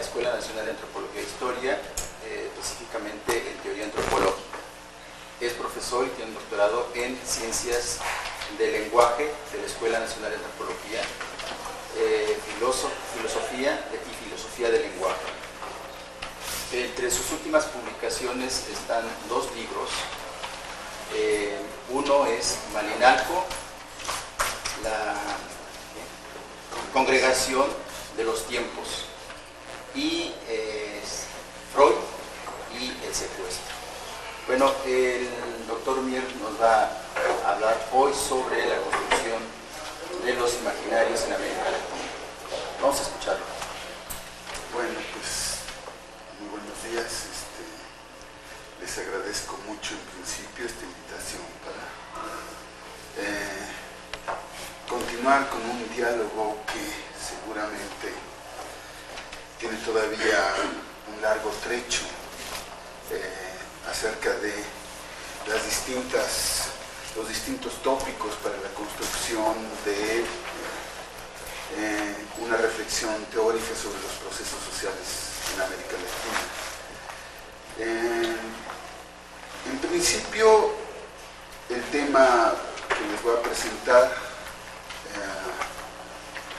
Escuela Nacional de Antropología e Historia, específicamente en Teoría Antropológica. Es profesor y tiene un doctorado en Ciencias del Lenguaje de la Escuela Nacional de Antropología, Filosofía y Filosofía del Lenguaje. Entre sus últimas publicaciones están dos libros. Uno es Malinalco, la Congregación de los Tiempos, y Freud y el secuestro. Bueno, el doctor Mir nos va a hablar hoy sobre la construcción de los imaginarios en América Latina. Vamos a escucharlo. Bueno, pues muy buenos días. Les agradezco mucho en principio esta invitación para continuar con un diálogo que seguramente tiene todavía un largo trecho acerca de los distintos tópicos para la construcción de una reflexión teórica sobre los procesos sociales en América Latina. En principio, el tema que les voy a presentar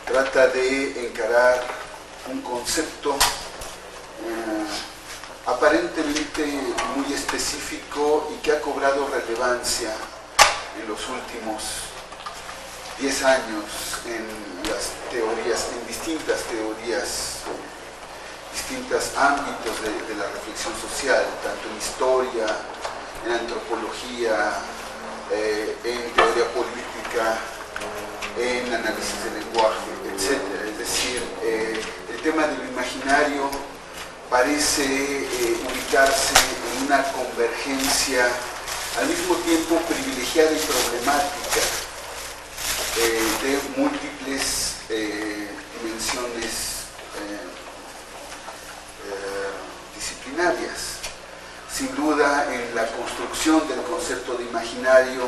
trata de encarar un concepto aparentemente muy específico y que ha cobrado relevancia en los últimos 10 años en las teorías, en distintas teorías, distintos ámbitos de la reflexión social, tanto en historia, en antropología, en teoría política, en análisis del lenguaje, etc. Es decir, el tema del imaginario parece ubicarse en una convergencia al mismo tiempo privilegiada y problemática de múltiples dimensiones disciplinarias. Sin duda, en la construcción del concepto de imaginario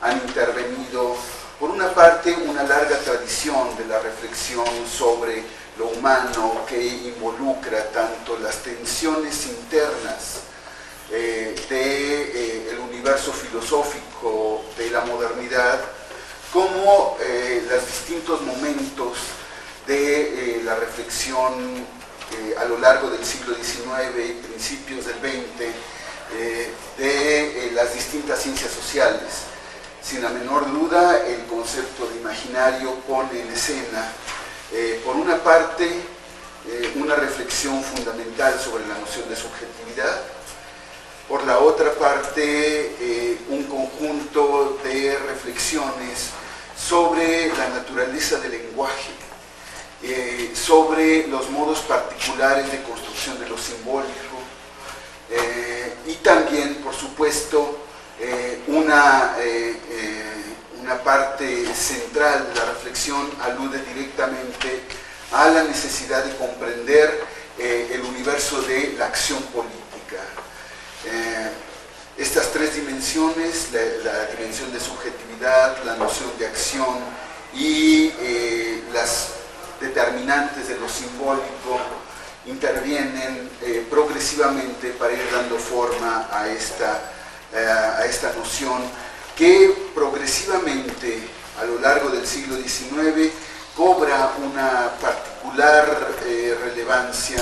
han intervenido, por una parte, una larga tradición de la reflexión sobre lo humano que involucra tanto las tensiones internas del universo filosófico de la modernidad, como los distintos momentos de la reflexión a lo largo del siglo XIX y principios del XX de las distintas ciencias sociales. Sin la menor duda, el concepto de imaginario pone en escena, por una parte, una reflexión fundamental sobre la noción de subjetividad, por la otra parte, un conjunto de reflexiones sobre la naturaleza del lenguaje, sobre los modos particulares de construcción de lo simbólico, y también, por supuesto, una parte central de la reflexión alude directamente a la necesidad de comprender el universo de la acción política. Estas tres dimensiones, la dimensión de subjetividad, la noción de acción y las determinantes de lo simbólico, intervienen progresivamente para ir dando forma a esta noción que progresivamente a lo largo del siglo XIX cobra una particular relevancia,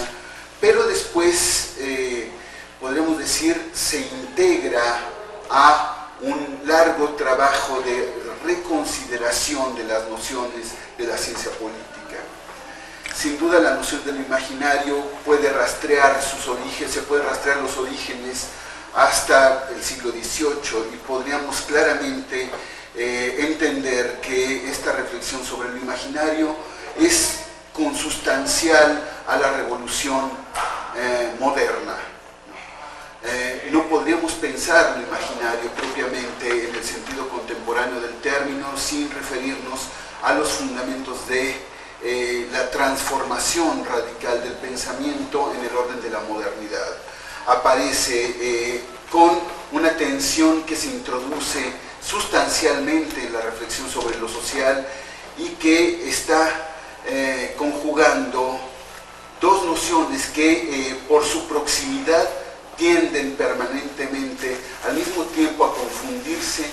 pero después podremos decir se integra a un largo trabajo de reconsideración de las nociones de la ciencia política. Sin duda, la noción del imaginario puede rastrear sus orígenes, se puede rastrear los orígenes hasta el siglo XVIII, y podríamos claramente entender que esta reflexión sobre lo imaginario es consustancial a la revolución moderna. No podríamos pensar lo imaginario propiamente en el sentido contemporáneo del término sin referirnos a los fundamentos de la transformación radical del pensamiento en el orden de la modernidad. Aparece con una tensión que se introduce sustancialmente en la reflexión sobre lo social y que está conjugando dos nociones que por su proximidad tienden permanentemente al mismo tiempo a confundirse,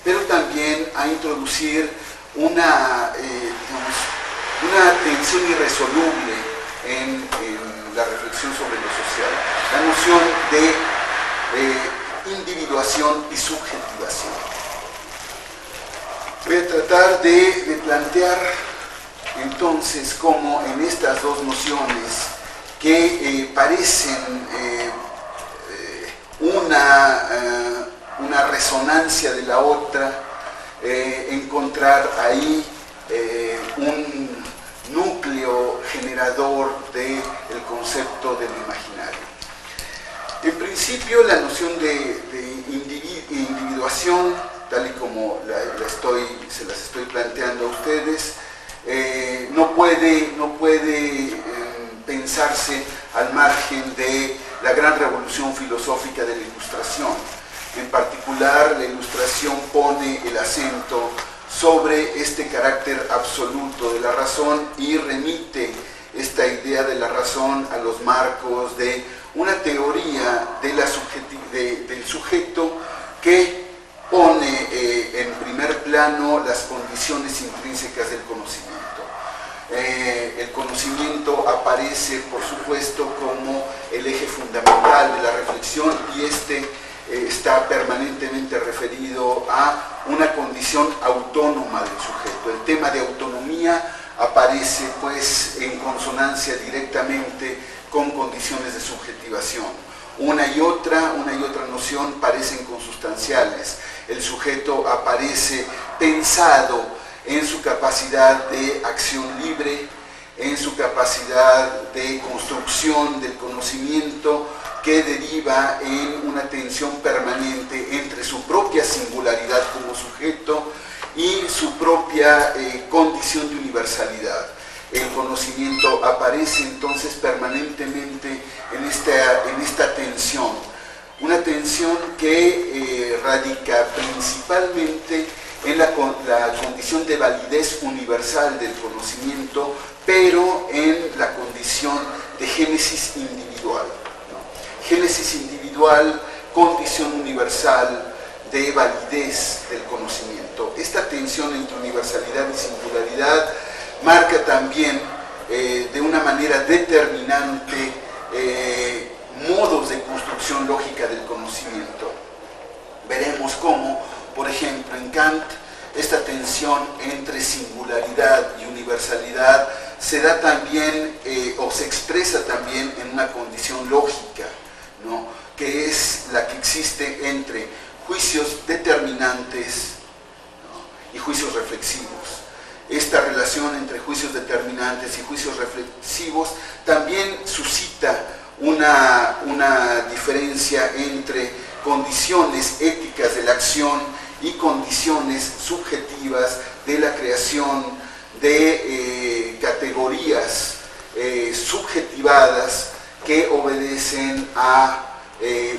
pero también a introducir una tensión irresoluble en la reflexión sobre lo social, la noción de individuación y subjetivación. Voy a tratar de plantear entonces cómo en estas dos nociones que parecen una resonancia de la otra, encontrar ahí un núcleo generador del concepto del imaginario. En principio, la noción de individuación, tal y como se las estoy planteando a ustedes, no puede pensarse al margen de la gran revolución filosófica de la Ilustración. En particular, la Ilustración pone el acento sobre este carácter absoluto de la razón y remite esta idea de la razón a los marcos de una teoría del sujeto que pone en primer plano las condiciones intrínsecas del conocimiento. El conocimiento aparece, por supuesto, como el eje fundamental de la reflexión y está permanentemente referido a una condición autónoma del sujeto. El tema de autonomía aparece, pues, en consonancia directamente con condiciones de subjetivación. Una y otra noción parecen consustanciales. El sujeto aparece pensado en su capacidad de acción libre, en su capacidad de construcción del conocimiento, que deriva en una tensión permanente entre su propia singularidad como sujeto y su propia condición de universalidad. El conocimiento aparece entonces permanentemente en esta tensión, una tensión que radica principalmente en la condición de validez universal del conocimiento, pero en la condición de génesis individual. Génesis individual, condición universal de validez del conocimiento. Esta tensión entre universalidad y singularidad marca también de una manera determinante modos de construcción lógica del conocimiento. Veremos cómo, por ejemplo, en Kant, esta tensión entre singularidad y universalidad se da también o se expresa también en una condición lógica, ¿no?, que es la que existe entre juicios determinantes, ¿no?, y juicios reflexivos. Esta relación entre juicios determinantes y juicios reflexivos también suscita una diferencia entre condiciones éticas de la acción y condiciones subjetivas de la creación de categorías subjetivadas que obedecen a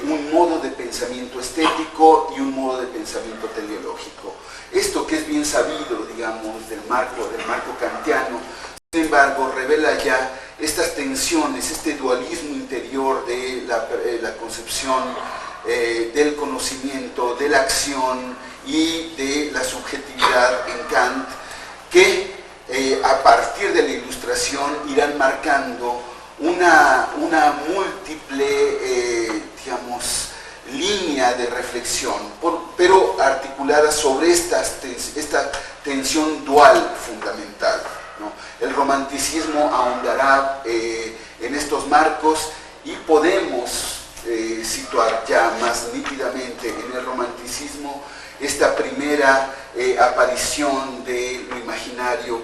un modo de pensamiento estético y un modo de pensamiento teleológico. Esto, que es bien sabido, digamos, del marco kantiano, sin embargo, revela ya estas tensiones, este dualismo interior de la concepción del conocimiento, de la acción y de la subjetividad en Kant, que a partir de la Ilustración irán marcando una múltiple, digamos, línea de reflexión, pero articulada sobre esta tensión dual fundamental, ¿no? El romanticismo ahondará en estos marcos y podemos situar ya más nítidamente en el romanticismo esta primera aparición de lo imaginario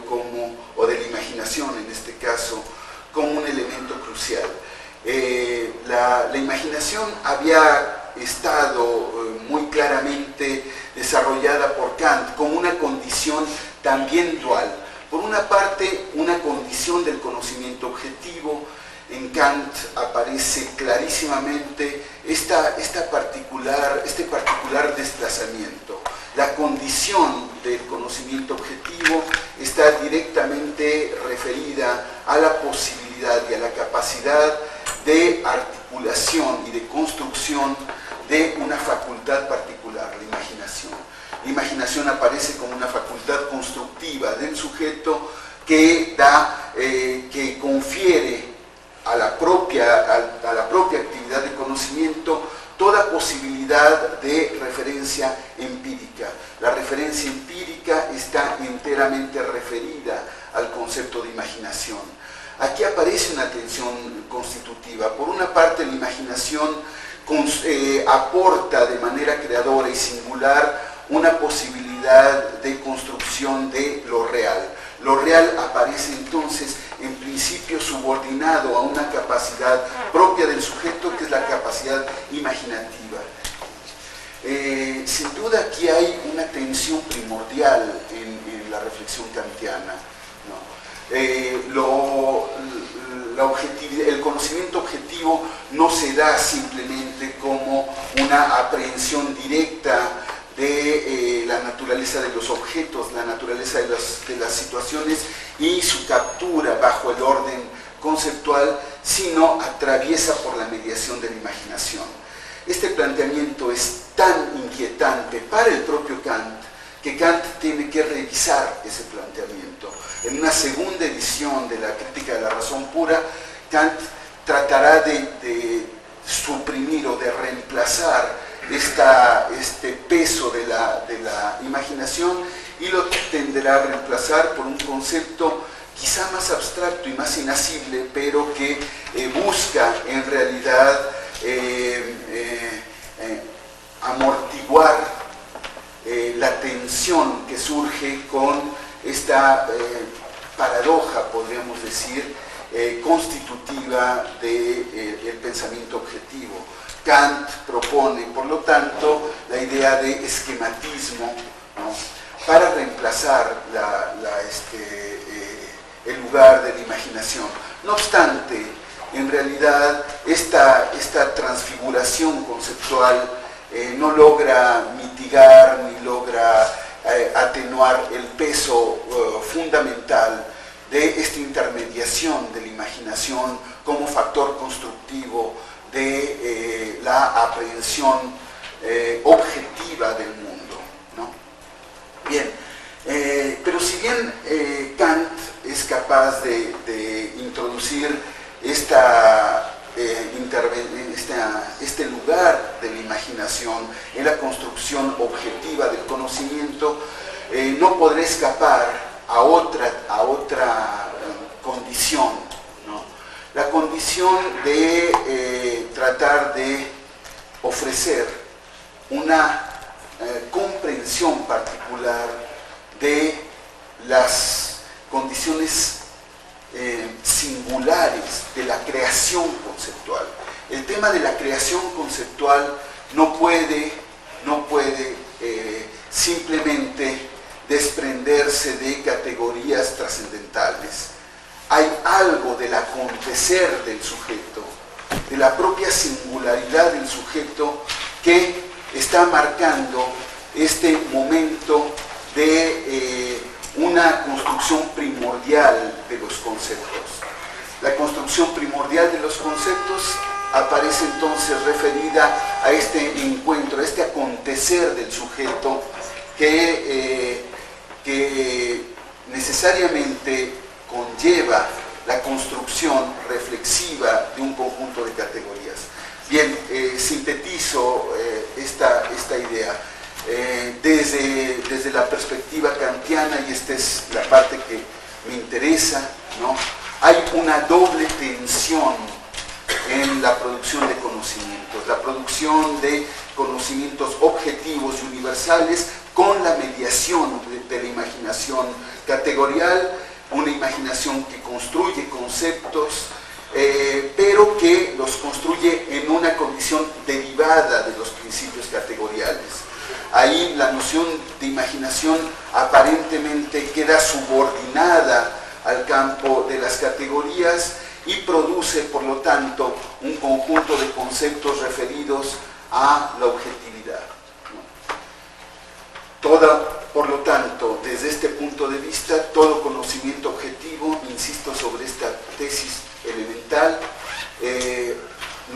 o de la imaginación en este caso, como un elemento crucial. La imaginación había estado muy claramente desarrollada por Kant como una condición también dual. Por una parte, una condición del conocimiento objetivo. En Kant aparece clarísimamente este particular desplazamiento. La condición del conocimiento objetivo está directamente referida a la posibilidad subjetividad y a la capacidad de articulación y de construcción de una facultad particular, la imaginación. La imaginación aparece como una facultad constructiva del sujeto que que confiere a la propia actividad de conocimiento toda posibilidad de referencia empírica. La referencia empírica está enteramente referida al concepto de imaginación. Aquí aparece una tensión constitutiva. Por una parte, la imaginación aporta de manera creadora y singular una posibilidad de construcción de lo real. Lo real aparece entonces en principio subordinado a una capacidad propia del sujeto, que es la capacidad imaginativa. Sin duda aquí hay una tensión primordial en la reflexión kantiana, ¿no? El conocimiento objetivo no se da simplemente como una aprehensión directa de la naturaleza de los objetos, la naturaleza de las situaciones y su captura bajo el orden conceptual, sino atraviesa por la mediación de la imaginación. Este planteamiento es tan inquietante para el propio Kant que Kant tiene que revisar ese planteamiento. En una segunda edición de la Crítica de la Razón Pura, Kant tratará de suprimir o de reemplazar este peso de la imaginación y lo tenderá a reemplazar por un concepto quizá más abstracto y más inasible, pero que busca en realidad amortiguar la tensión que surge con esta paradoja, podríamos decir, constitutiva del pensamiento objetivo. Kant propone, por lo tanto, la idea de esquematismo, ¿no?, para reemplazar el lugar de la imaginación. No obstante, en realidad, esta transfiguración conceptual no logra mitigar ni logra atenuar el peso fundamental de esta intermediación de la imaginación como factor constructivo de la aprehensión objetiva del mundo, ¿no? Bien, pero si bien Kant es capaz de introducir este lugar de la imaginación en la construcción objetiva del conocimiento, no podrá escapar a otra condición, ¿no? La condición de tratar de ofrecer una comprensión particular de las condiciones singulares de la creación conceptual. El tema de la creación conceptual no puede simplemente desprenderse de categorías trascendentales. Hay algo del acontecer del sujeto, de la propia singularidad del sujeto, que está marcando este momento de una construcción primordial de los conceptos. La construcción primordial de los conceptos aparece entonces referida a este encuentro, a este acontecer del sujeto que necesariamente conlleva la construcción reflexiva de un conjunto de categorías. Bien, sintetizo esta idea. Desde la perspectiva kantiana, y esta es la parte que me interesa, ¿no?, hay una doble tensión en la producción de conocimientos, la producción de conocimientos objetivos y universales con la mediación de la imaginación categorial, una imaginación que construye conceptos, pero que los construye en una condición derivada de los principios categoriales. Ahí la noción de imaginación aparentemente queda subordinada al campo de las categorías y produce, por lo tanto, un conjunto de conceptos referidos a la objetividad. Por lo tanto, desde este punto de vista, todo conocimiento objetivo, insisto sobre esta tesis elemental,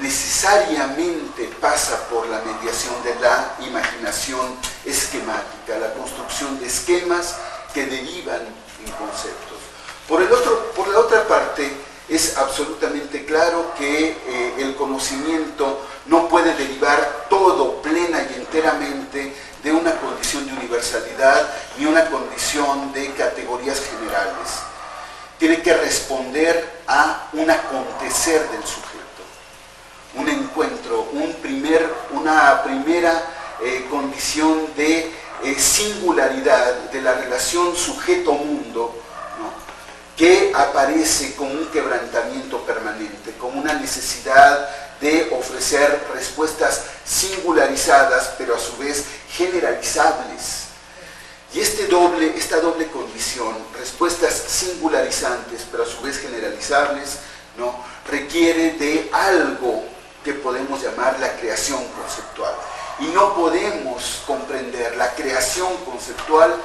necesariamente pasa por la mediación de la imaginación esquemática, la construcción de esquemas que derivan en conceptos. Por la otra parte, es absolutamente claro que el conocimiento no puede derivar todo plena y enteramente de una condición de universalidad ni una condición de categorías generales. Tiene que responder a un acontecer del sujeto, un encuentro, una primera condición de singularidad de la relación sujeto-mundo, ¿no?, que aparece como un quebrantamiento permanente, como una necesidad de ofrecer respuestas singularizadas, pero a su vez generalizables. Y esta doble condición, respuestas singularizantes, pero a su vez generalizables, ¿no?, requiere de algo que podemos llamar la creación conceptual. Y no podemos comprender la creación conceptual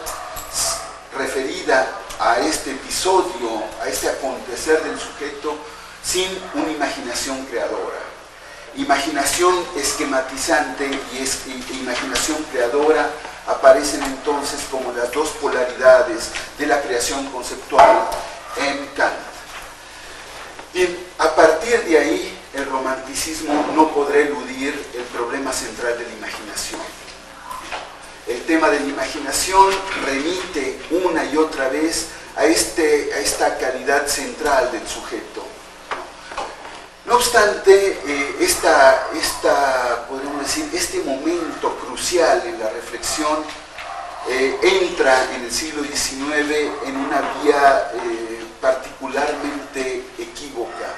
referida a este episodio, a este acontecer del sujeto, sin una imaginación creadora. Imaginación esquematizante y imaginación creadora aparecen entonces como las dos polaridades de la creación conceptual en Kant. Bien, a partir de ahí, el romanticismo no podrá eludir el problema central de la imaginación. El tema de la imaginación remite una y otra vez a esta calidad central del sujeto. No obstante, podríamos decir, este momento crucial en la reflexión entra en el siglo XIX en una vía particularmente equívoca,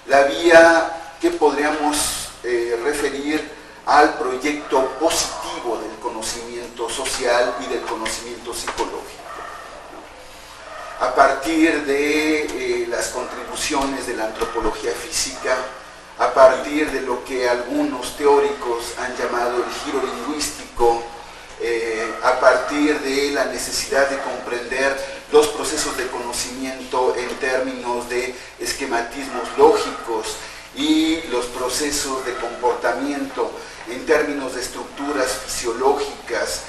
la vía que podríamos referir al proyecto positivo del conocimiento social y del conocimiento psicológico. A partir de las contribuciones de la antropología física, a partir de lo que algunos teóricos han llamado el giro lingüístico, a partir de la necesidad de comprender los procesos de conocimiento en términos de esquematismos lógicos y los procesos de comportamiento en términos de estructuras fisiológicas,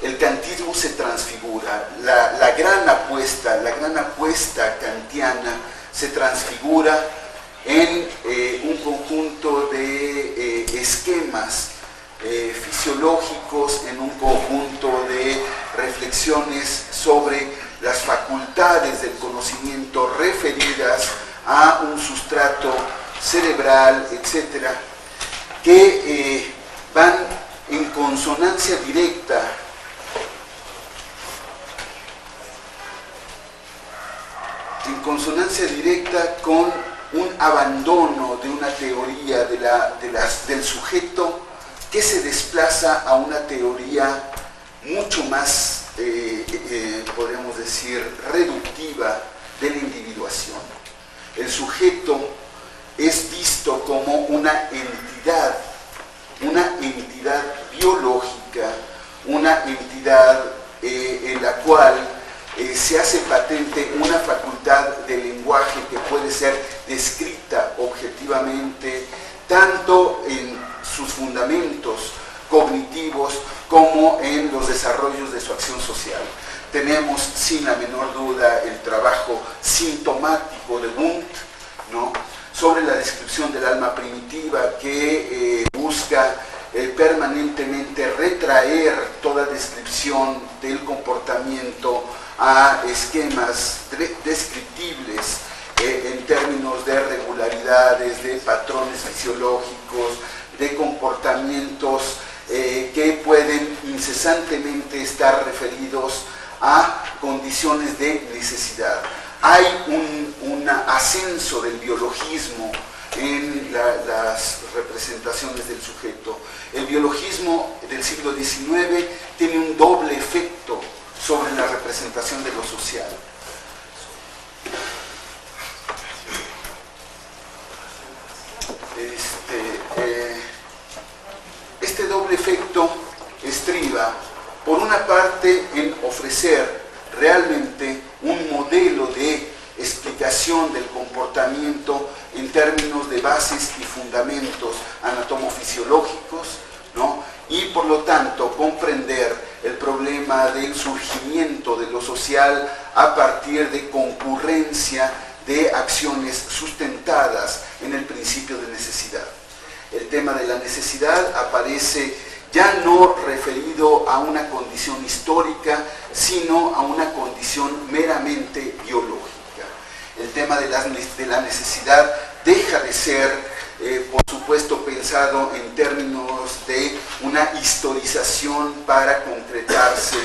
el kantismo se transfigura. La gran apuesta kantiana se transfigura en un conjunto de esquemas fisiológicos, en un conjunto de reflexiones sobre las facultades del conocimiento referidas a un sustrato cerebral, etcétera, que van en consonancia directa con un abandono de una teoría del sujeto que se desplaza a una teoría mucho más, podríamos decir, reductiva de la individuación. El sujeto es visto como una entidad biológica, una entidad en la cual se hace patente una facultad de lenguaje que puede ser descrita objetivamente, tanto en sus fundamentos cognitivos como en los desarrollos de su acción social. Tenemos sin la menor duda el trabajo sintomático de Wundt, ¿no?, sobre la descripción del alma primitiva, que busca permanentemente retraer toda descripción del comportamiento a esquemas descriptibles en términos de regularidades, de patrones fisiológicos, de comportamientos que pueden incesantemente estar referidos a condiciones de necesidad. Hay un ascenso del biologismo en las representaciones del sujeto. El biologismo del siglo XIX tiene un doble efecto sobre la representación de lo social. Este doble efecto estriba, por una parte, en ofrecer realmente un modelo de explicación del comportamiento en términos de bases y fundamentos anatomofisiológicos, ¿no? Y por lo tanto comprender el problema del surgimiento de lo social a partir de concurrencia de acciones sustentadas en el principio de necesidad. El tema de la necesidad aparece ya no referido a una condición histórica, sino a una condición meramente biológica. El tema de la necesidad deja de ser, por supuesto, pensado en términos de una historización para concretarse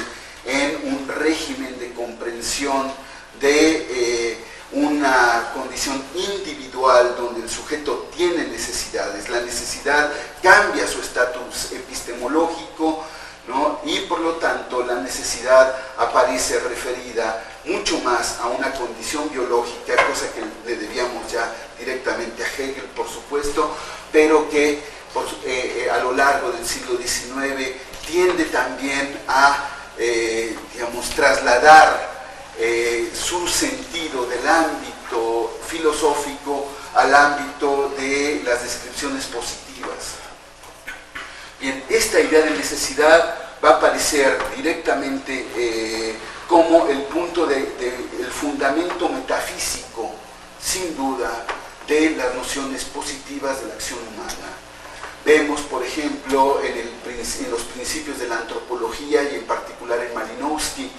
en un régimen de comprensión de una condición individual donde el sujeto tiene necesidades. La necesidad cambia su estatus epistemológico, ¿no? Y por lo tanto la necesidad aparece referida mucho más a una condición biológica, cosa que le debíamos ya directamente a Hegel, por supuesto, pero que a lo largo del siglo XIX tiende también a digamos, trasladar su sentido del ámbito filosófico al ámbito de las descripciones positivas. Bien, esta idea de necesidad va a aparecer directamente como el punto el fundamento metafísico, sin duda, de las nociones positivas de la acción humana. Vemos, por ejemplo, en los principios de la antropología y en particular en Malinowski,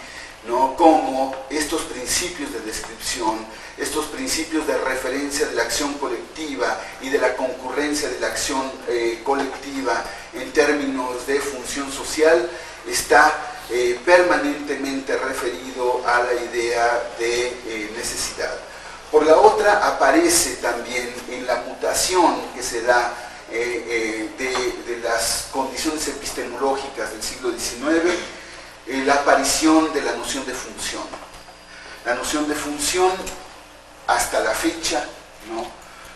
¿no? Cómo estos principios de descripción, estos principios de referencia de la acción colectiva y de la concurrencia de la acción colectiva en términos de función social, está permanentemente referido a la idea de necesidad. Por la otra, aparece también en la mutación que se da de las condiciones epistemológicas del siglo XIX, la aparición de la noción de función. La noción de función, hasta la fecha, ¿no?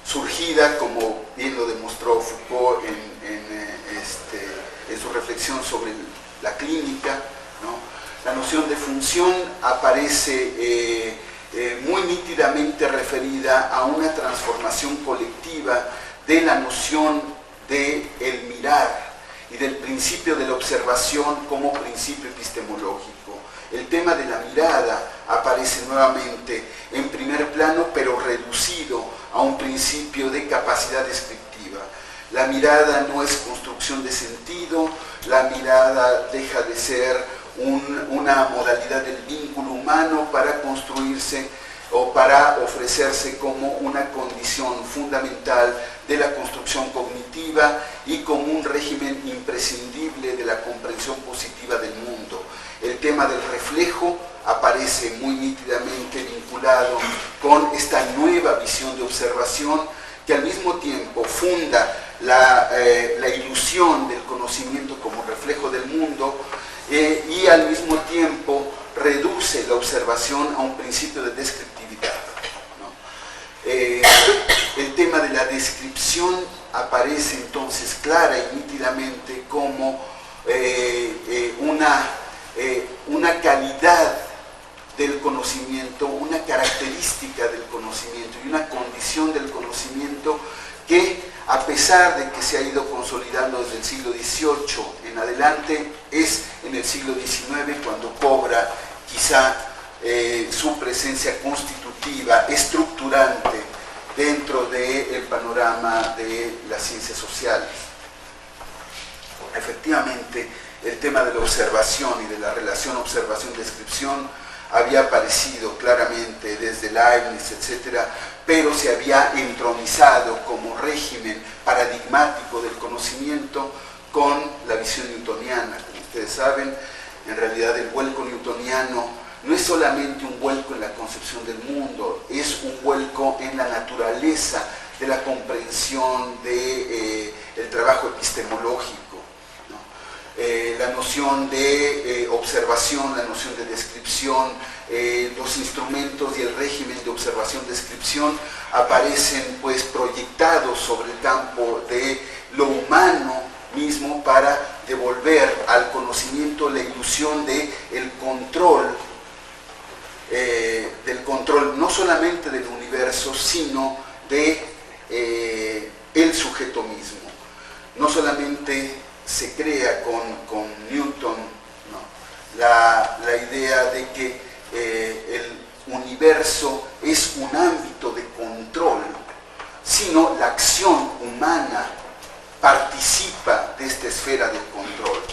Surgida, como bien lo demostró Foucault en su reflexión sobre la clínica, ¿no? La noción de función aparece muy nítidamente referida a una transformación colectiva de la noción del mirar y del principio de la observación como principio epistemológico. El tema de la mirada aparece nuevamente en primer plano, pero reducido a un principio de capacidad descriptiva. La mirada no es construcción de sentido, la mirada deja de ser una modalidad del vínculo humano para construirse o para ofrecerse como una condición fundamental de la construcción cognitiva y como un régimen imprescindible de la comprensión positiva del mundo. El tema del reflejo aparece muy nítidamente vinculado con esta nueva visión de observación que al mismo tiempo funda la ilusión del conocimiento como reflejo del mundo y al mismo tiempo reduce la observación a un principio de descriptividad, ¿no? El tema de la descripción aparece entonces clara y nítidamente como una calidad del conocimiento, una característica del conocimiento y una condición del conocimiento que, a pesar de que se ha ido consolidando desde el siglo XVIII en adelante, es en el siglo XIX cuando cobra quizá su presencia constitutiva, estructurante dentro del panorama de las ciencias sociales. Efectivamente, el tema de la observación y de la relación observación-descripción había aparecido claramente desde Leibniz, etc., pero se había entronizado como régimen paradigmático del conocimiento con la visión newtoniana. Como ustedes saben, en realidad el vuelco newtoniano no es solamente un vuelco en la concepción del mundo, es un vuelco en la naturaleza de la comprensión del trabajo epistemológico. La noción de observación, la noción de descripción, los instrumentos y el régimen de observación-descripción aparecen pues proyectados sobre el campo de lo humano mismo para devolver al conocimiento la ilusión del control no solamente del universo, universo, sino de el sujeto mismo. No solamente se crea con Newton, ¿no?, la idea de que el universo es un ámbito de control, sino la acción humana participa de esta esfera del control.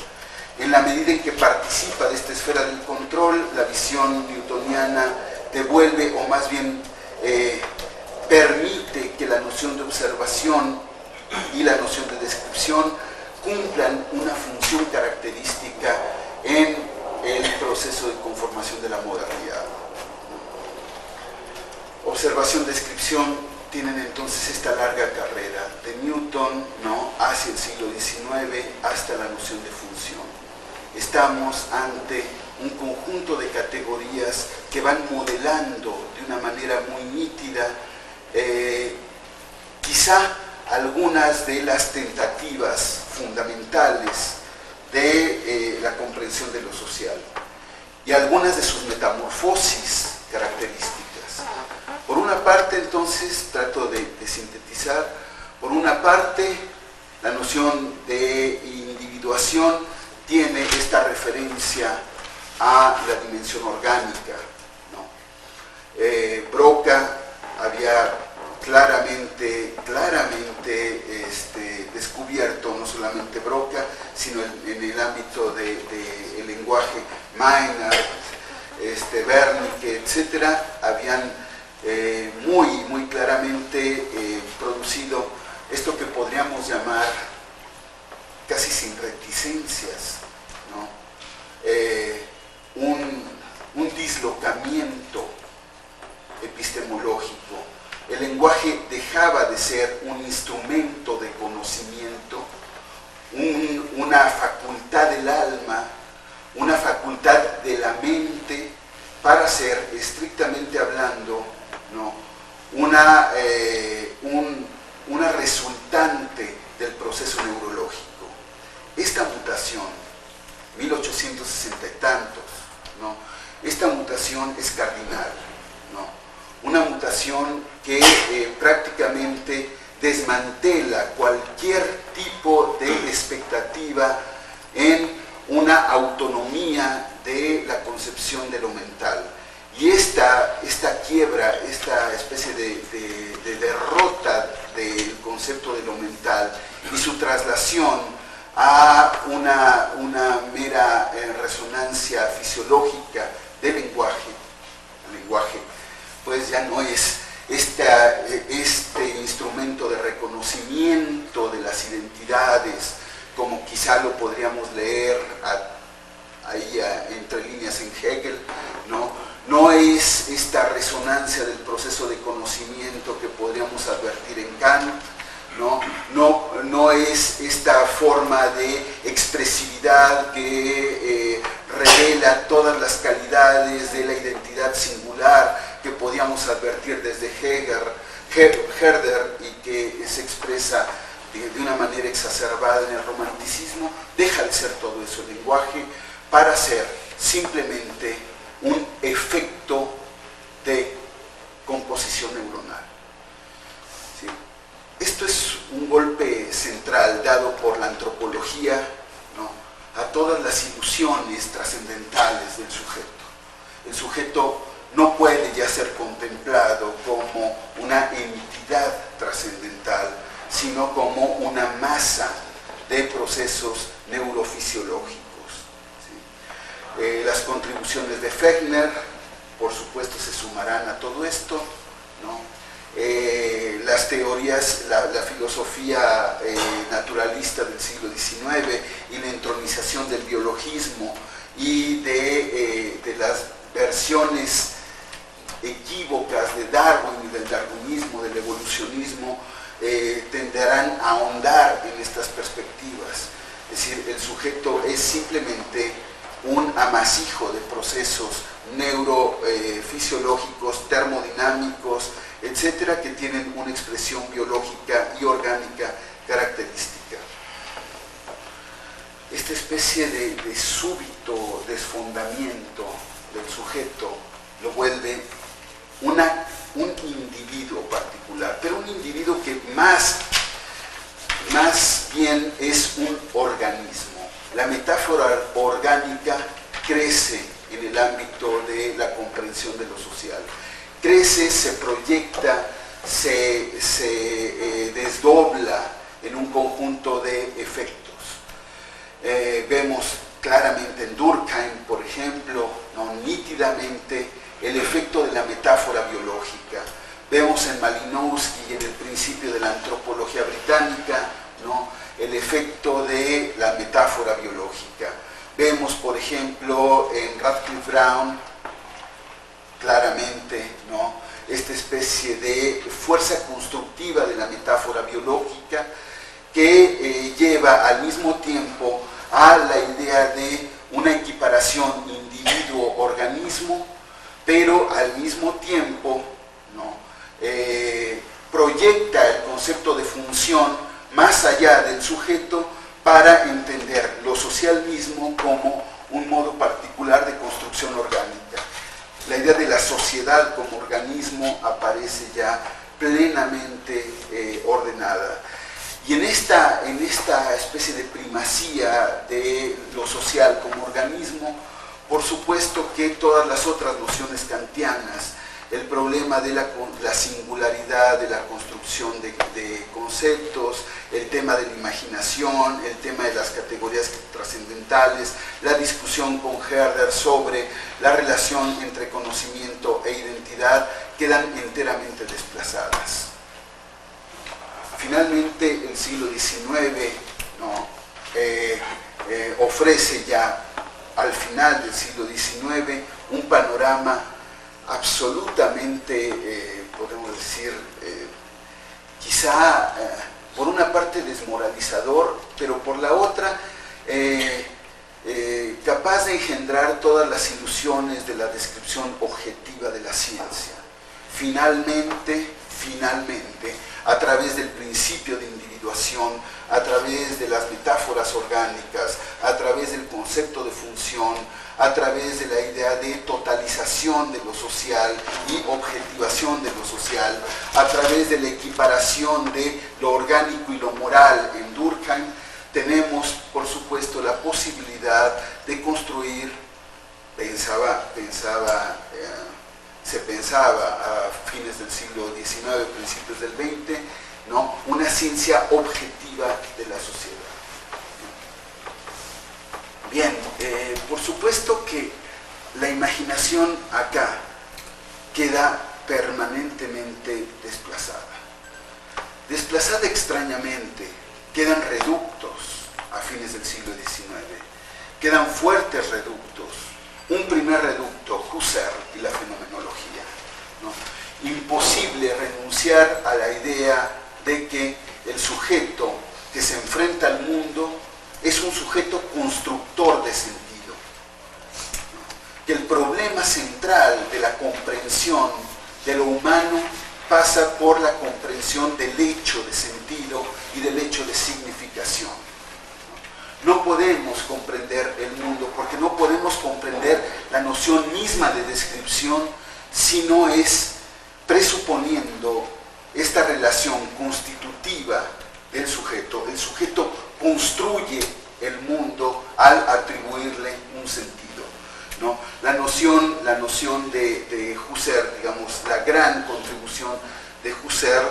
En la medida en que participa de esta esfera del control, la visión newtoniana devuelve, o más bien permite que la noción de observación y la noción de descripción cumplan una función característica en el proceso de conformación de la modernidad. Observación-descripción tienen entonces esta larga carrera de Newton, ¿no?, hacia el siglo XIX hasta la noción de función. Estamos ante un conjunto de categorías que van modelando de una manera muy nítida quizá algunas de las tentativas fundamentales de la comprensión de lo social y algunas de sus metamorfosis características. Por una parte, entonces, trato de sintetizar, por una parte, la noción de individuación tiene esta referencia a la dimensión orgánica, ¿no? Broca había claramente descubierto, no solamente Broca, sino en el ámbito del lenguaje, Maynard, Wernicke, etcétera, habían muy claramente producido esto que podríamos llamar, casi sin reticencias, ¿no?, un dislocamiento epistemológico. El lenguaje dejaba de ser un instrumento de conocimiento, una facultad del alma, una facultad de la mente, para ser, estrictamente hablando, ¿no?, una resultante del proceso neurológico. Esta mutación, 1860 y tantos, ¿no?, esta mutación es cardinal, ¿no?, una mutación que prácticamente desmantela cualquier tipo de expectativa en una autonomía de la concepción de lo mental. Y esta quiebra, esta especie de derrota del concepto de lo mental y su traslación a una mera resonancia fisiológica del lenguaje, el lenguaje pues ya no es este instrumento de reconocimiento de las identidades, como quizá lo podríamos leer ahí entre líneas en Hegel, no es esta resonancia del proceso de conocimiento que podríamos advertir en Kant, no es esta forma de expresividad que revela todas las calidades de la identidad singular que podíamos advertir desde Herder y que se expresa de una manera exacerbada en el romanticismo. Deja de ser todo eso el lenguaje para ser simplemente un efecto de composición neuronal. ¿Sí? Esto es un golpe central dado por la antropología, ¿no?, a todas las ilusiones trascendentales del sujeto. El sujeto no puede ya ser contemplado como una entidad trascendental, sino como una masa de procesos neurofisiológicos. ¿Sí? Las contribuciones de Fechner, por supuesto, se sumarán a todo esto, ¿no? Las teorías, la filosofía naturalista del siglo XIX y la entronización del biologismo y de las versiones equívocas de Darwin y del darwinismo, del evolucionismo, tenderán a ahondar en estas perspectivas. Es decir, el sujeto es simplemente un amasijo de procesos neurofisiológicos, termodinámicos, etcétera, que tienen una expresión biológica y orgánica característica. Esta especie de súbito desfondamiento del sujeto lo vuelve una un individuo particular, pero un individuo que más bien es un organismo. La metáfora orgánica crece en el ámbito de la comprensión de lo social. Crece, se proyecta, se desdobla en un conjunto de efectos. Vemos claramente en Durkheim, por ejemplo, ¿no?, nítidamente el efecto de la metáfora biológica. Vemos en Malinowski y en el principio de la antropología británica, ¿no?, el efecto de la metáfora biológica. Vemos, por ejemplo, en Radcliffe Brown, claramente, ¿no?, esta especie de fuerza constructiva de la metáfora biológica que lleva al mismo tiempo a la idea de una equiparación individuo-organismo, pero al mismo tiempo, ¿no?, proyecta el concepto de función más allá del sujeto para entender lo social mismo como un modo particular de construcción orgánica. La idea de la sociedad como organismo aparece ya plenamente ordenada. Y en esta especie de primacía de lo social como organismo, por supuesto que todas las otras nociones kantianas, el problema de la singularidad de la construcción de conceptos, el tema de la imaginación, el tema de las categorías trascendentales, la discusión con Herder sobre la relación entre conocimiento e identidad, quedan enteramente desplazadas. Finalmente, el siglo XIX, ¿no?, ofrece ya al final del siglo XIX un panorama absolutamente, podemos decir, quizá por una parte desmoralizador, pero por la otra capaz de engendrar todas las ilusiones de la descripción objetiva de la ciencia. Finalmente, a través del principio de individuación, a través de las metáforas orgánicas, a través del concepto de función, a través de la idea de totalización de lo social y objetivación de lo social, a través de la equiparación de lo orgánico y lo moral en Durkheim, tenemos, por supuesto, la posibilidad de construir, se pensaba a fines del siglo XIX, principios del XX, ¿no?, una ciencia objetiva de la sociedad. Bien, por supuesto que la imaginación acá queda permanentemente desplazada extrañamente. Quedan reductos a fines del siglo XIX, quedan fuertes reductos. Un primer reducto, Husserl y la fenomenología, ¿no? Imposible renunciar a la idea de que el sujeto que se enfrenta al mundo es un sujeto constructor de sentido, ¿no?, que el problema central de la comprensión de lo humano pasa por la comprensión del hecho de sentido y del hecho de significación. No podemos comprender el mundo porque no podemos comprender la noción misma de descripción si no es presuponiendo esta relación constitutiva del sujeto. El sujeto construye el mundo al atribuirle un sentido, ¿no? La noción de Husserl, digamos, la gran contribución de Husserl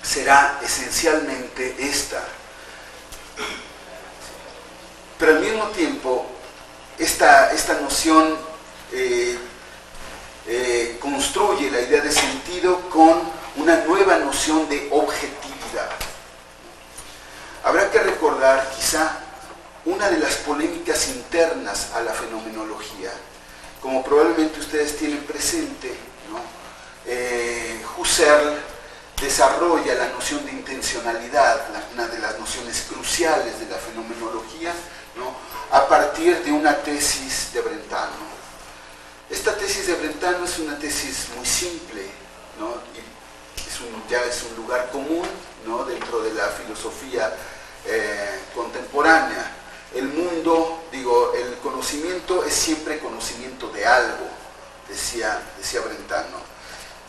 será esencialmente esta. Pero al mismo tiempo, esta noción construye la idea de sentido con una nueva noción de objetividad. Habrá que recordar quizá una de las polémicas internas a la fenomenología, como probablemente ustedes tienen presente, ¿no? Husserl desarrolla la noción de intencionalidad, una de las nociones cruciales de la fenomenología, ¿no?, a partir de una tesis de Brentano. Esta tesis de Brentano es una tesis muy simple, ¿no?, y ya es un lugar común, ¿no?, dentro de la filosofía contemporánea. El mundo, el conocimiento es siempre conocimiento de algo, decía Brentano.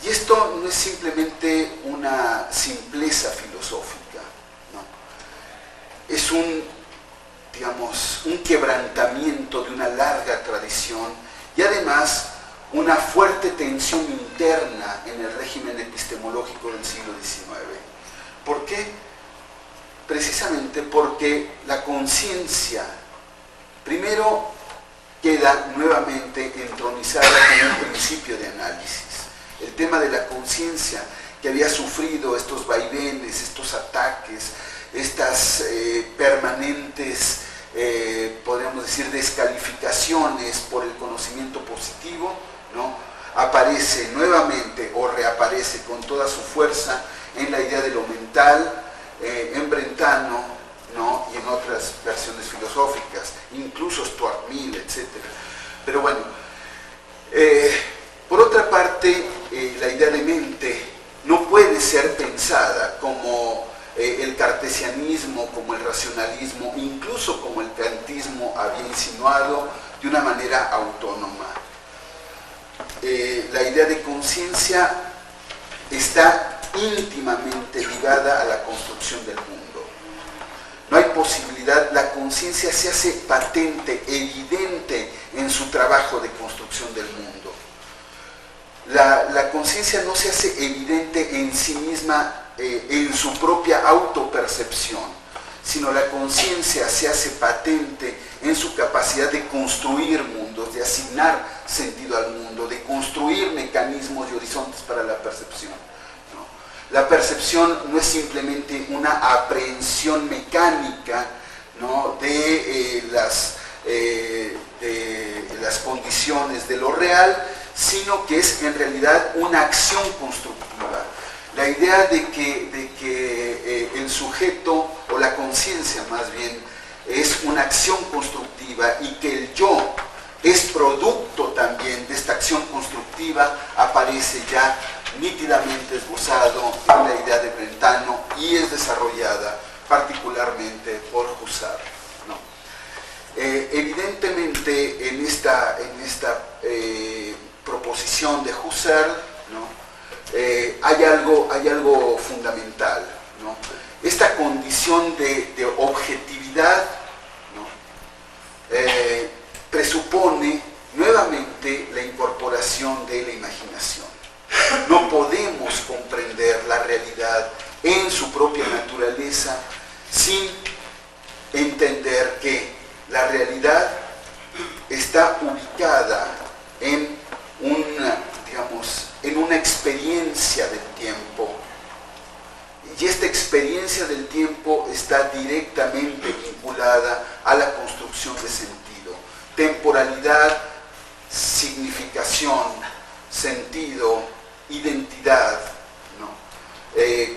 Y esto no es simplemente una simpleza filosófica, ¿no? Es digamos, un quebrantamiento de una larga tradición y además una fuerte tensión interna en el régimen epistemológico del siglo XIX. ¿Por qué? Precisamente porque la conciencia, primero, queda nuevamente entronizada como un principio de análisis. El tema de la conciencia, que había sufrido estos vaivenes, estos ataques, estas permanentes, podríamos decir, descalificaciones por el conocimiento positivo, ¿no? Aparece nuevamente o reaparece con toda su fuerza en la idea de lo mental, en Brentano, ¿no? Y en otras versiones filosóficas, incluso Stuart Mill, etc. Pero bueno, por otra parte, la idea de mente no puede ser pensada como el cartesianismo, como el racionalismo, incluso como el kantismo había insinuado, de una manera autónoma. La idea de conciencia está íntimamente ligada a la construcción del mundo. No hay posibilidad, la conciencia se hace patente, evidente en su trabajo de construcción del mundo. La conciencia no se hace evidente en sí misma, en su propia autopercepción, sino la conciencia se hace patente en su capacidad de construir mundos, de asignar sentido al mundo, de construir mecanismos y horizontes para la percepción, ¿no? La percepción no es simplemente una aprehensión mecánica, ¿no? de las condiciones de lo real, sino que es en realidad una acción constructiva. La idea de que el sujeto, o la conciencia más bien, es una acción constructiva y que el yo es producto también de esta acción constructiva, aparece ya nítidamente esbozado en la idea de Brentano y es desarrollada particularmente por Husserl, ¿no? Evidentemente en esta proposición de Husserl, ¿no? hay algo fundamental, ¿no? Esta condición de objetividad, ¿no? presupone nuevamente la incorporación de la imaginación. No podemos comprender la realidad en su propia naturaleza sin entender que la realidad está ubicada en una experiencia del tiempo, y esta experiencia del tiempo está directamente vinculada a la construcción de sentido. Temporalidad, significación, sentido, identidad, ¿no?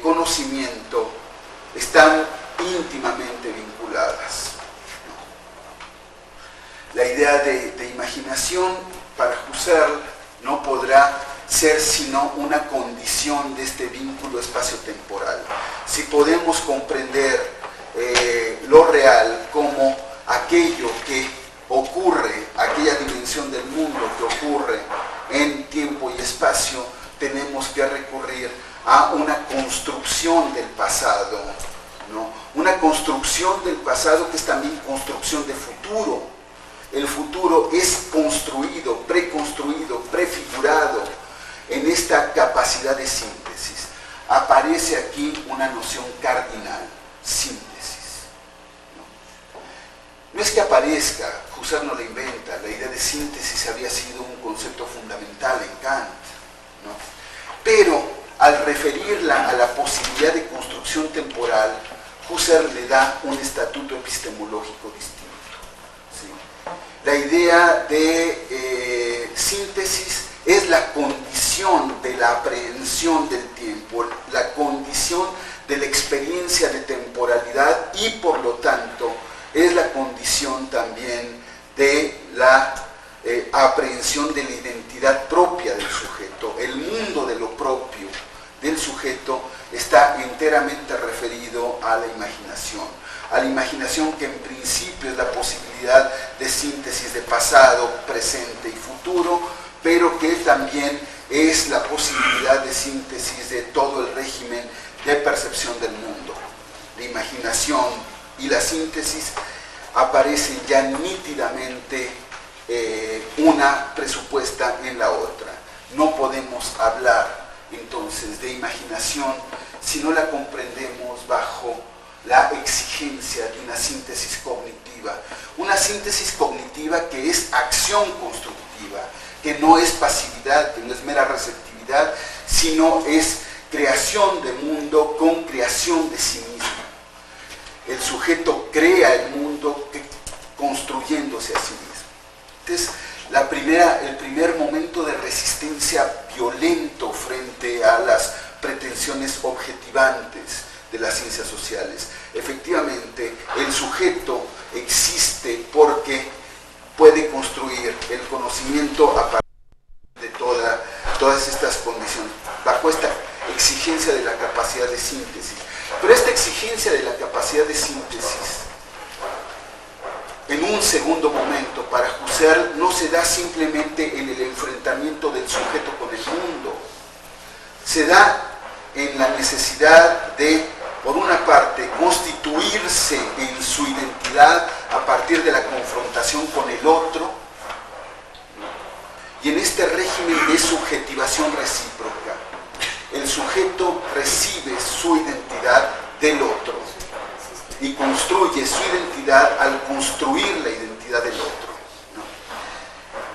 Conocimiento, están íntimamente vinculadas, ¿no? La idea de imaginación para Husserl no podrá ser sino una condición de este vínculo espacio-temporal. Si podemos comprender lo real como aquello que ocurre, aquella dimensión del mundo que ocurre en tiempo y espacio, tenemos que recurrir a una construcción del pasado, ¿no? Una construcción del pasado que es también construcción de futuro. El futuro es construido, preconstruido, prefigurado en esta capacidad de síntesis. Aparece aquí una noción cardinal, síntesis, ¿no? No es que aparezca, Husserl no la inventa, la idea de síntesis había sido un concepto fundamental en Kant, ¿no? Pero al referirla a la posibilidad de construcción temporal, Husserl le da un estatuto epistemológico distinto, ¿sí? La idea de síntesis es la condición de la aprehensión del tiempo, la condición de la experiencia de temporalidad y por lo tanto es la condición también de la aprehensión de la identidad propia del sujeto. El mundo de lo propio del sujeto está enteramente referido a la imaginación que en principio es la posibilidad de síntesis de pasado, presente y futuro, pero que aparece ya nítidamente una presupuesta en la otra. No podemos hablar entonces de imaginación si no la comprendemos bajo la exigencia de una síntesis cognitiva que es acción constructiva, que no es pasividad, que no es mera receptividad, sino es creación de mundo con creación de sí mismo. El sujeto crea el mundo construyéndose a sí mismo. Entonces, el primer momento de resistencia violento frente a las pretensiones objetivantes de las ciencias sociales. Efectivamente, el sujeto existe porque puede construir el conocimiento a partir de todas estas condiciones, bajo esta exigencia de la capacidad de síntesis. Pero esta exigencia de la capacidad de síntesis, en un segundo momento, para Husserl, no se da simplemente en el enfrentamiento del sujeto con el mundo, se da en la necesidad de, por una parte, constituirse en su identidad a partir de la confrontación con el otro, y en este régimen de subjetivación recíproca, el sujeto recibe su identidad del otro y construye su identidad al construir la identidad del otro, ¿no?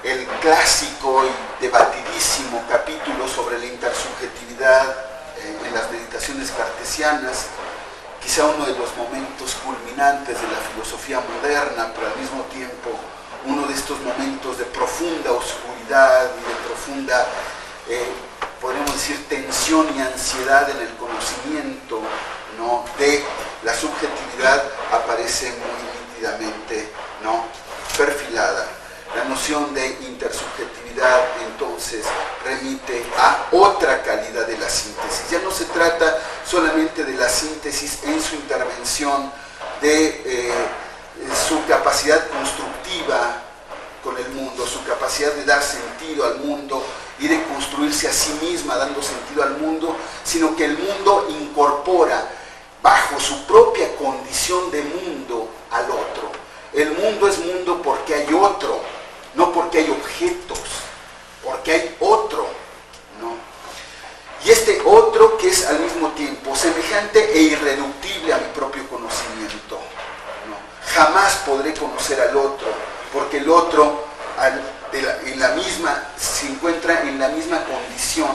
El clásico y debatidísimo capítulo sobre la intersubjetividad en las meditaciones cartesianas, quizá uno de los momentos culminantes de la filosofía moderna, pero al mismo tiempo uno de estos momentos de profunda oscuridad y de profunda, podríamos decir, tensión y ansiedad en el conocimiento, ¿no?, de la subjetividad, aparece muy nítidamente, ¿no?, perfilada. La noción de intersubjetividad entonces remite a otra calidad de la síntesis. Ya no se trata solamente de la síntesis en su intervención de su capacidad constructiva con el mundo, su capacidad de dar sentido al mundo y de construirse a sí misma dando sentido al mundo, sino que el mundo incorpora bajo su propia condición de mundo al otro. El mundo es mundo porque hay otro, no porque hay objetos, porque hay otro, ¿no? Y este otro que es al mismo tiempo semejante e irreductible a mi propio conocimiento, ¿no? Jamás podré conocer al otro, porque el otro se encuentra en la misma condición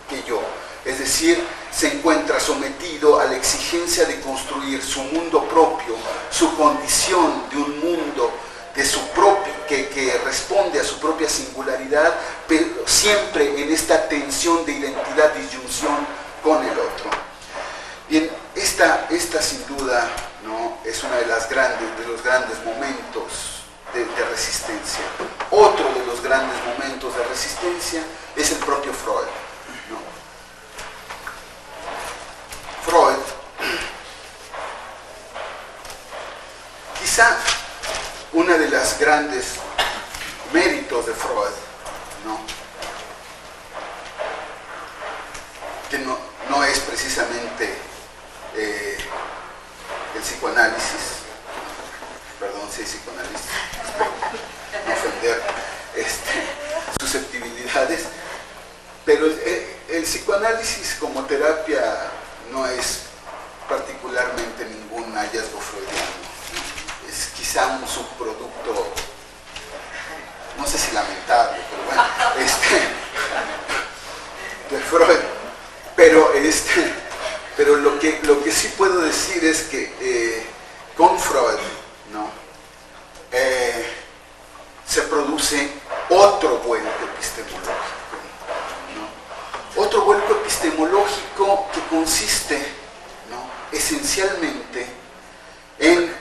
que yo, es decir, se encuentra sometido a la exigencia de construir su mundo propio, su condición de un mundo de su propio, que responde a su propia singularidad, pero siempre en esta tensión de identidad, disyunción con el otro. Bien, esta sin duda, ¿no?, es uno de los grandes momentos de resistencia. Otro de los grandes momentos de resistencia es el propio Freud, ¿no? Freud, quizá una de las grandes méritos de Freud, ¿no?, que no es precisamente el psicoanálisis, perdón si hay psicoanálisis, no ofender susceptibilidades, pero el psicoanálisis como terapia no es particularmente ningún hallazgo freudiano, es quizá un subproducto, no sé si lamentable, pero bueno, de Freud, pero lo que sí puedo decir es que con Freud, ¿no?, se produce otro vuelco epistemológico, ¿no? Otro vuelco epistemológico que consiste, ¿no?, esencialmente en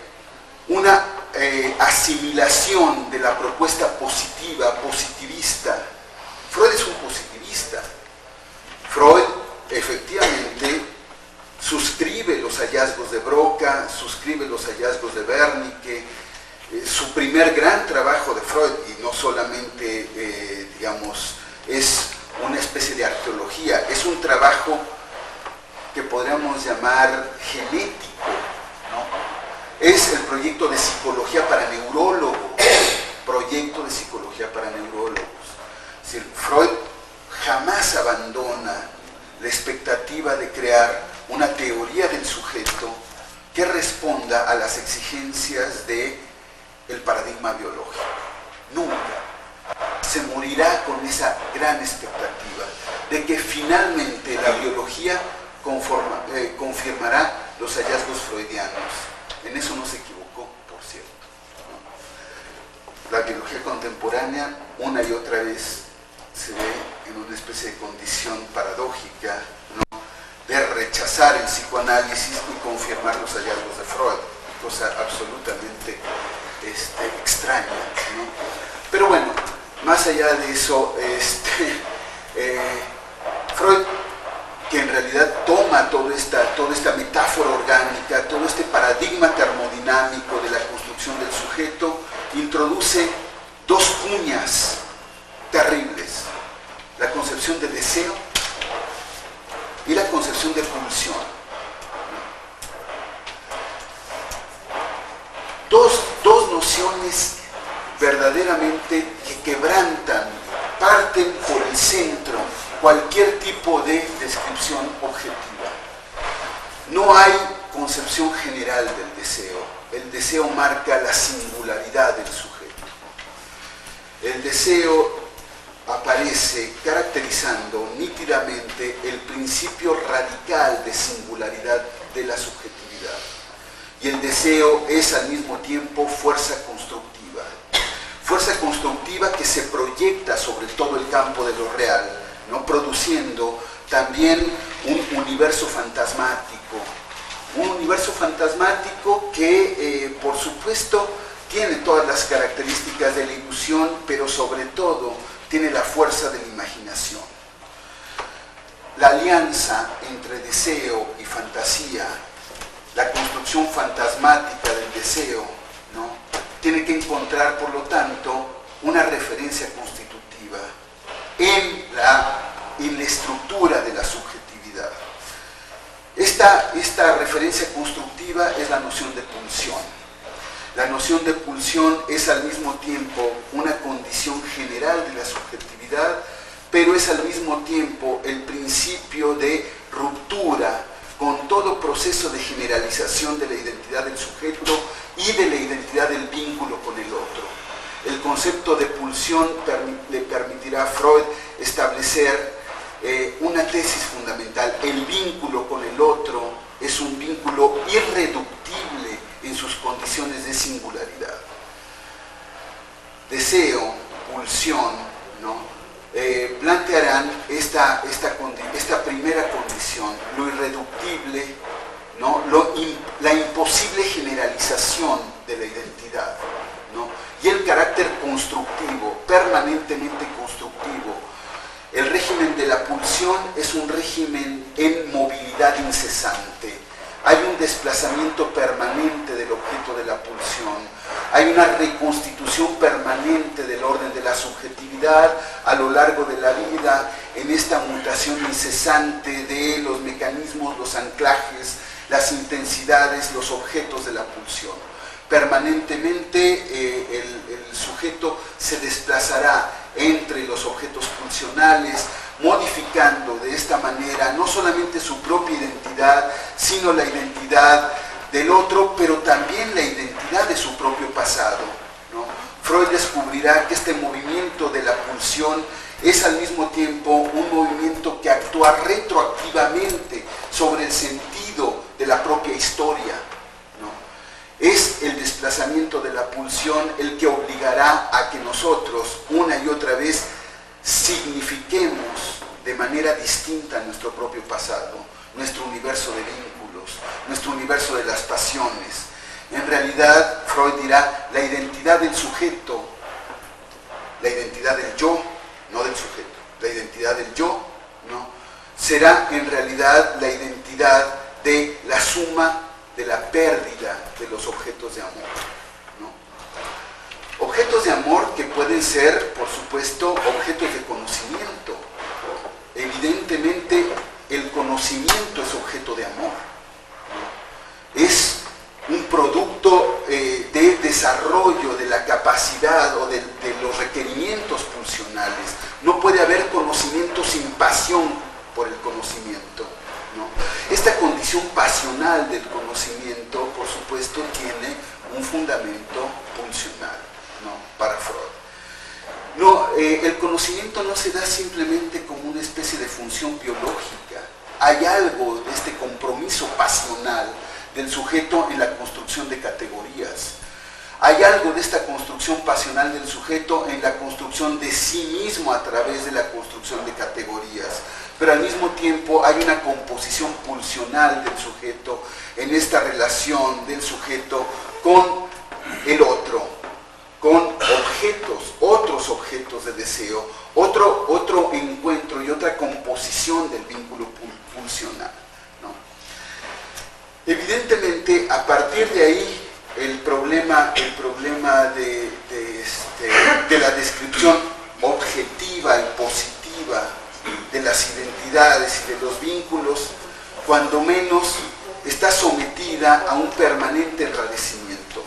una asimilación de la propuesta positivista. Freud es un positivista. Freud efectivamente suscribe los hallazgos de Broca, suscribe los hallazgos de Wernicke. Su primer gran trabajo de Freud, y no solamente, digamos, es una especie de arqueología, es un trabajo que podríamos llamar genético, ¿no? es el proyecto de psicología para neurólogos, proyecto de psicología para neurólogos. Es decir, Freud jamás abandona la expectativa de crear una teoría del sujeto que responda a las exigencias del paradigma biológico. Nunca. Se morirá con esa gran expectativa de que finalmente la biología confirmará los hallazgos freudianos. En eso no se equivocó, por cierto, ¿no? La biología contemporánea una y otra vez se ve en una especie de condición paradójica, ¿no?, de rechazar el psicoanálisis y confirmar los hallazgos de Freud, cosa absolutamente extraña, ¿no? Pero bueno, más allá de eso, Freud, que en realidad toma toda esta metáfora orgánica, todo este paradigma termodinámico de la construcción del sujeto, introduce dos cuñas terribles: la concepción de deseo y la concepción de pulsión. Dos nociones verdaderamente que quebrantan, parten por el centro cualquier tipo de descripción objetiva. No hay concepción general del deseo. El deseo marca la singularidad del sujeto. El deseo aparece caracterizando nítidamente el principio radical de singularidad de la subjetividad. Y el deseo es al mismo tiempo fuerza constructiva. Fuerza constructiva que se proyecta sobre todo el campo de lo real, ¿no?, produciendo también un universo fantasmático. Un universo fantasmático que, por supuesto, tiene todas las características de la ilusión, pero sobre todo tiene la fuerza de la imaginación. La alianza entre deseo y fantasía, la construcción fantasmática del deseo, ¿no?, tiene que encontrar, por lo tanto, una referencia constitutiva en la estructura de la subjetividad. Esta referencia constructiva es la noción de pulsión. La noción de pulsión es al mismo tiempo una condición general de la subjetividad, pero es al mismo tiempo el principio de ruptura con todo proceso de generalización de la identidad del sujeto y de la identidad del vínculo con el otro. El concepto de pulsión le permitirá a Freud establecer una tesis fundamental: el vínculo con el otro es un vínculo irreductible en sus condiciones de singularidad. Deseo, pulsión, ¿no?, plantearán esta primera condición, lo irreductible, ¿no?, la imposible generalización de la identidad, ¿no?, y el carácter constructivo, permanentemente constructivo. El régimen de la pulsión es un régimen en movilidad incesante. Hay un desplazamiento permanente del objeto de la pulsión. Hay una reconstitución permanente del orden de la subjetividad a lo largo de la vida, en esta mutación incesante de los mecanismos, los anclajes, las intensidades, los objetos de la pulsión. Permanentemente el sujeto se desplazará entre los objetos pulsionales, modificando de esta manera no solamente su propia identidad, sino la identidad del otro, pero también la identidad de su propio pasado, ¿no? Freud descubrirá que este movimiento de la pulsión es al mismo tiempo un movimiento que actúa retroactivamente sobre el sentido de la propia historia, ¿no? Es el desplazamiento de la pulsión el que obligará a que nosotros, una y otra vez, signifiquemos de manera distinta nuestro propio pasado, nuestro universo de vínculos, nuestro universo de las pasiones. En realidad, Freud dirá, la identidad del sujeto, la identidad del yo, no del sujeto, la identidad del yo, ¿no?, será en realidad la identidad de la suma de la pérdida de los objetos de amor, ¿no? Objetos de amor que pueden ser, por supuesto, objetos de conocimiento. Evidentemente, el conocimiento es objeto de amor, ¿no? Es un producto racional del conocimiento, por supuesto, tiene un fundamento pulsional, ¿no? Para Freud. No, el conocimiento no se da simplemente como una especie de función biológica. Hay algo de este compromiso pasional del sujeto en la construcción de categorías. Hay algo de esta construcción pasional del sujeto en la construcción de sí mismo a través de la construcción de categorías. Pero al mismo tiempo hay una composición pulsional del sujeto en esta relación del sujeto con el otro, con objetos, otros objetos de deseo, otro encuentro y otra composición del vínculo pulsional, ¿no? Evidentemente, a partir de ahí, el problema de la descripción objetiva y positiva de las identidades y de los vínculos, cuando menos está sometida a un permanente enrarecimiento,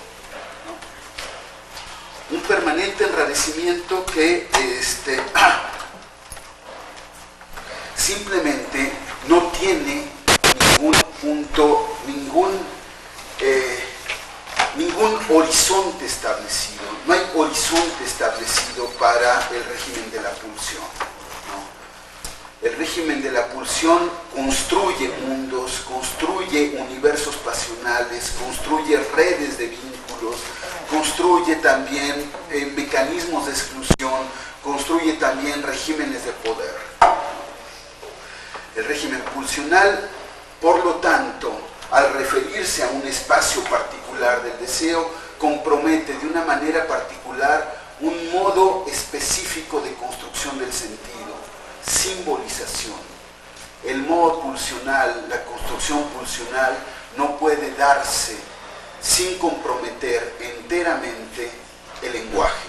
¿no? Un permanente enrarecimiento que simplemente no tiene ningún punto, ningún horizonte establecido. No hay horizonte establecido para el régimen de la pulsión, ¿no? El régimen de la pulsión construye mundos, construye universos pasionales, construye redes de vínculos, construye también mecanismos de exclusión, construye también regímenes de poder. El régimen pulsional, por lo tanto, al referirse a un espacio particular del deseo, compromete de una manera particular un modo específico de construcción del sentido, simbolización. El modo pulsional, la construcción pulsional, no puede darse sin comprometer enteramente el lenguaje.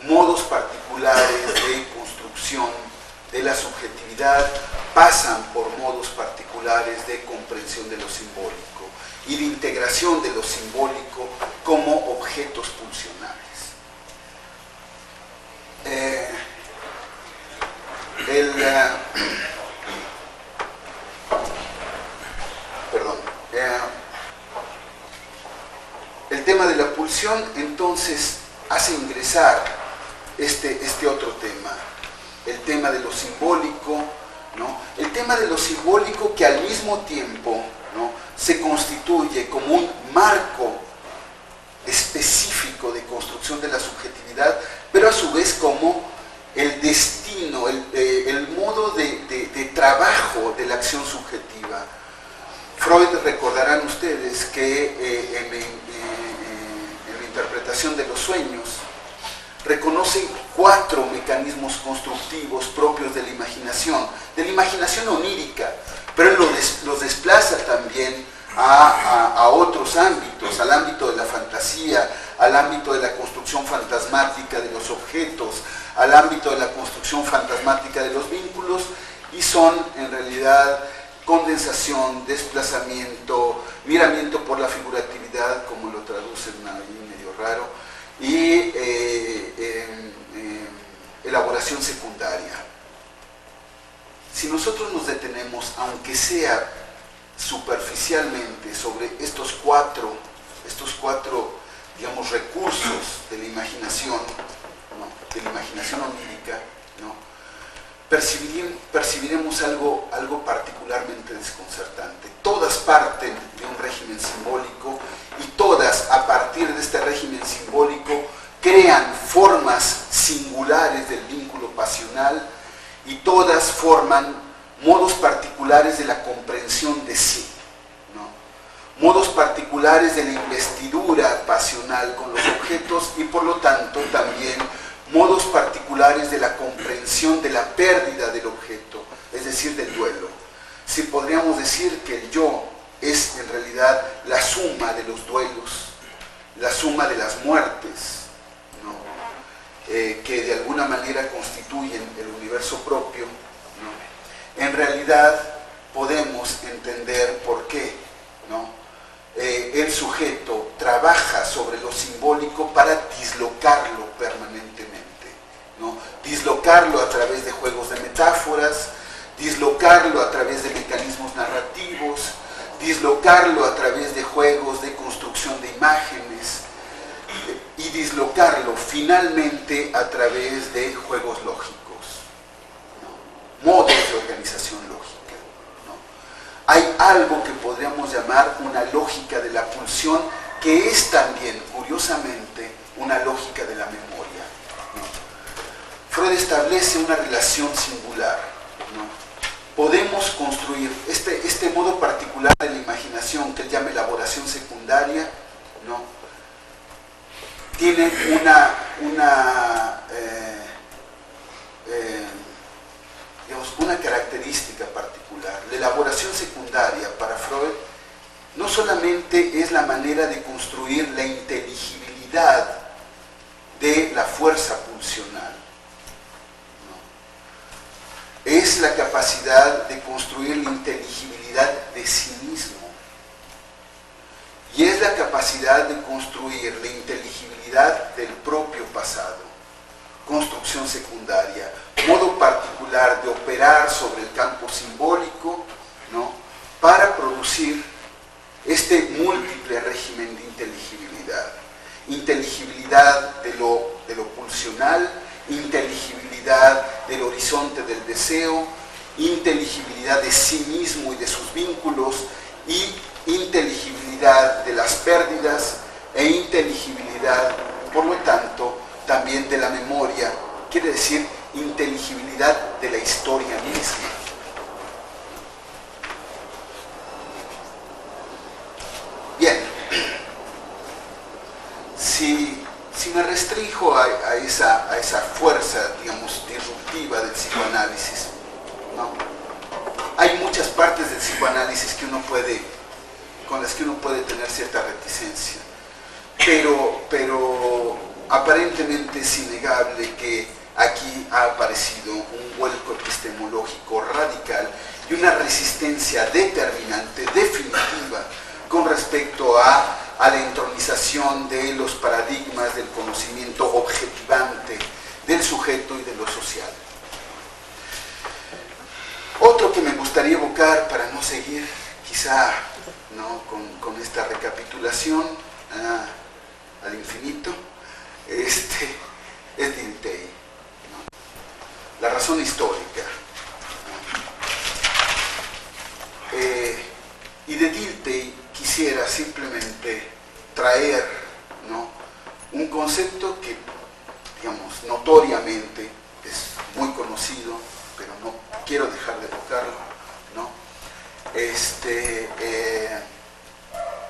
Modos particulares de construcción de la subjetividad pasan por modos particulares de comprensión de lo simbólico y de integración de lo simbólico como objetos pulsionales. El tema de la pulsión entonces hace ingresar este otro tema, el tema de lo simbólico, ¿no? El tema de lo simbólico que al mismo tiempo, ¿no?, se constituye como un marco específico de construcción de la subjetividad, pero a su vez como el destino, el modo de trabajo de la acción subjetiva. Freud, recordarán ustedes que en la interpretación de los sueños reconoce 4 mecanismos constructivos propios de la imaginación onírica, pero él los desplaza también a otros ámbitos, al ámbito de la fantasía, al ámbito de la construcción fantasmática de los objetos, al ámbito de la construcción fantasmática de los vínculos, y son en realidad condensación, desplazamiento, miramiento por la figuratividad, como lo traducen ahí medio raro, y elaboración secundaria. Si nosotros nos detenemos, aunque sea superficialmente, sobre estos cuatro, digamos, recursos de la imaginación, ¿no?, de la imaginación onírica, ¿no?, percibiremos algo particularmente desconcertante. Todas parten de un régimen simbólico y todas, a partir de este régimen simbólico, crean formas singulares del vínculo pasional y todas forman modos particulares de la comprensión de sí, ¿no?, modos particulares de la investidura pasional con los objetos y por lo tanto también modos particulares de la comprensión de la pérdida del objeto, es decir, del duelo. Si podríamos decir que el yo es en realidad la suma de los duelos, la suma de las muertes, ¿no?, que de alguna manera constituyen el universo propio, ¿no?, en realidad podemos entender por qué, ¿no?, el sujeto trabaja sobre lo simbólico para dislocarlo permanentemente, ¿no?, dislocarlo a través de juegos de metáforas, dislocarlo a través de mecanismos narrativos, dislocarlo a través de juegos de construcción de imágenes y dislocarlo finalmente a través de juegos lógicos, ¿no? Modos de organización lógica, ¿no? Hay algo que podríamos llamar una lógica de la pulsión, que es también, curiosamente, una lógica de la memoria, ¿no? Freud establece una relación singular, ¿no? Podemos construir este modo particular de la imaginación, que él llama elaboración secundaria, ¿no? Tiene una característica particular. La elaboración secundaria para Freud no solamente es la manera de construir la inteligibilidad de la fuerza pulsional, ¿no? Es la capacidad de construir la inteligibilidad de sí mismo, y es la capacidad de construir la inteligibilidad del propio pasado. Construcción secundaria, modo particular de operar sobre el campo simbólico, ¿no? Para producir este múltiple régimen de inteligibilidad. Inteligibilidad de lo pulsional, inteligibilidad del horizonte del deseo, inteligibilidad de sí mismo y de sus vínculos, y inteligibilidad de las pérdidas, e inteligibilidad, por lo tanto, también de la memoria, quiere decir inteligibilidad de la historia misma. Bien, si me restringo a esa fuerza, digamos, disruptiva del psicoanálisis, ¿no? Hay muchas partes del psicoanálisis con las que uno puede tener cierta reticencia, pero aparentemente es innegable que aquí ha aparecido un vuelco epistemológico radical y una resistencia determinante, definitiva, con respecto a la entronización de los paradigmas del conocimiento objetivante del sujeto y de lo social. Otro que me gustaría evocar, para no seguir quizá, ¿no?, con esta recapitulación al infinito, es Dilthey, ¿no? La razón histórica, ¿no? Y de Dilthey quisiera simplemente traer, ¿no?, un concepto que, digamos, notoriamente es muy conocido, pero no quiero dejar de tocarlo, ¿no?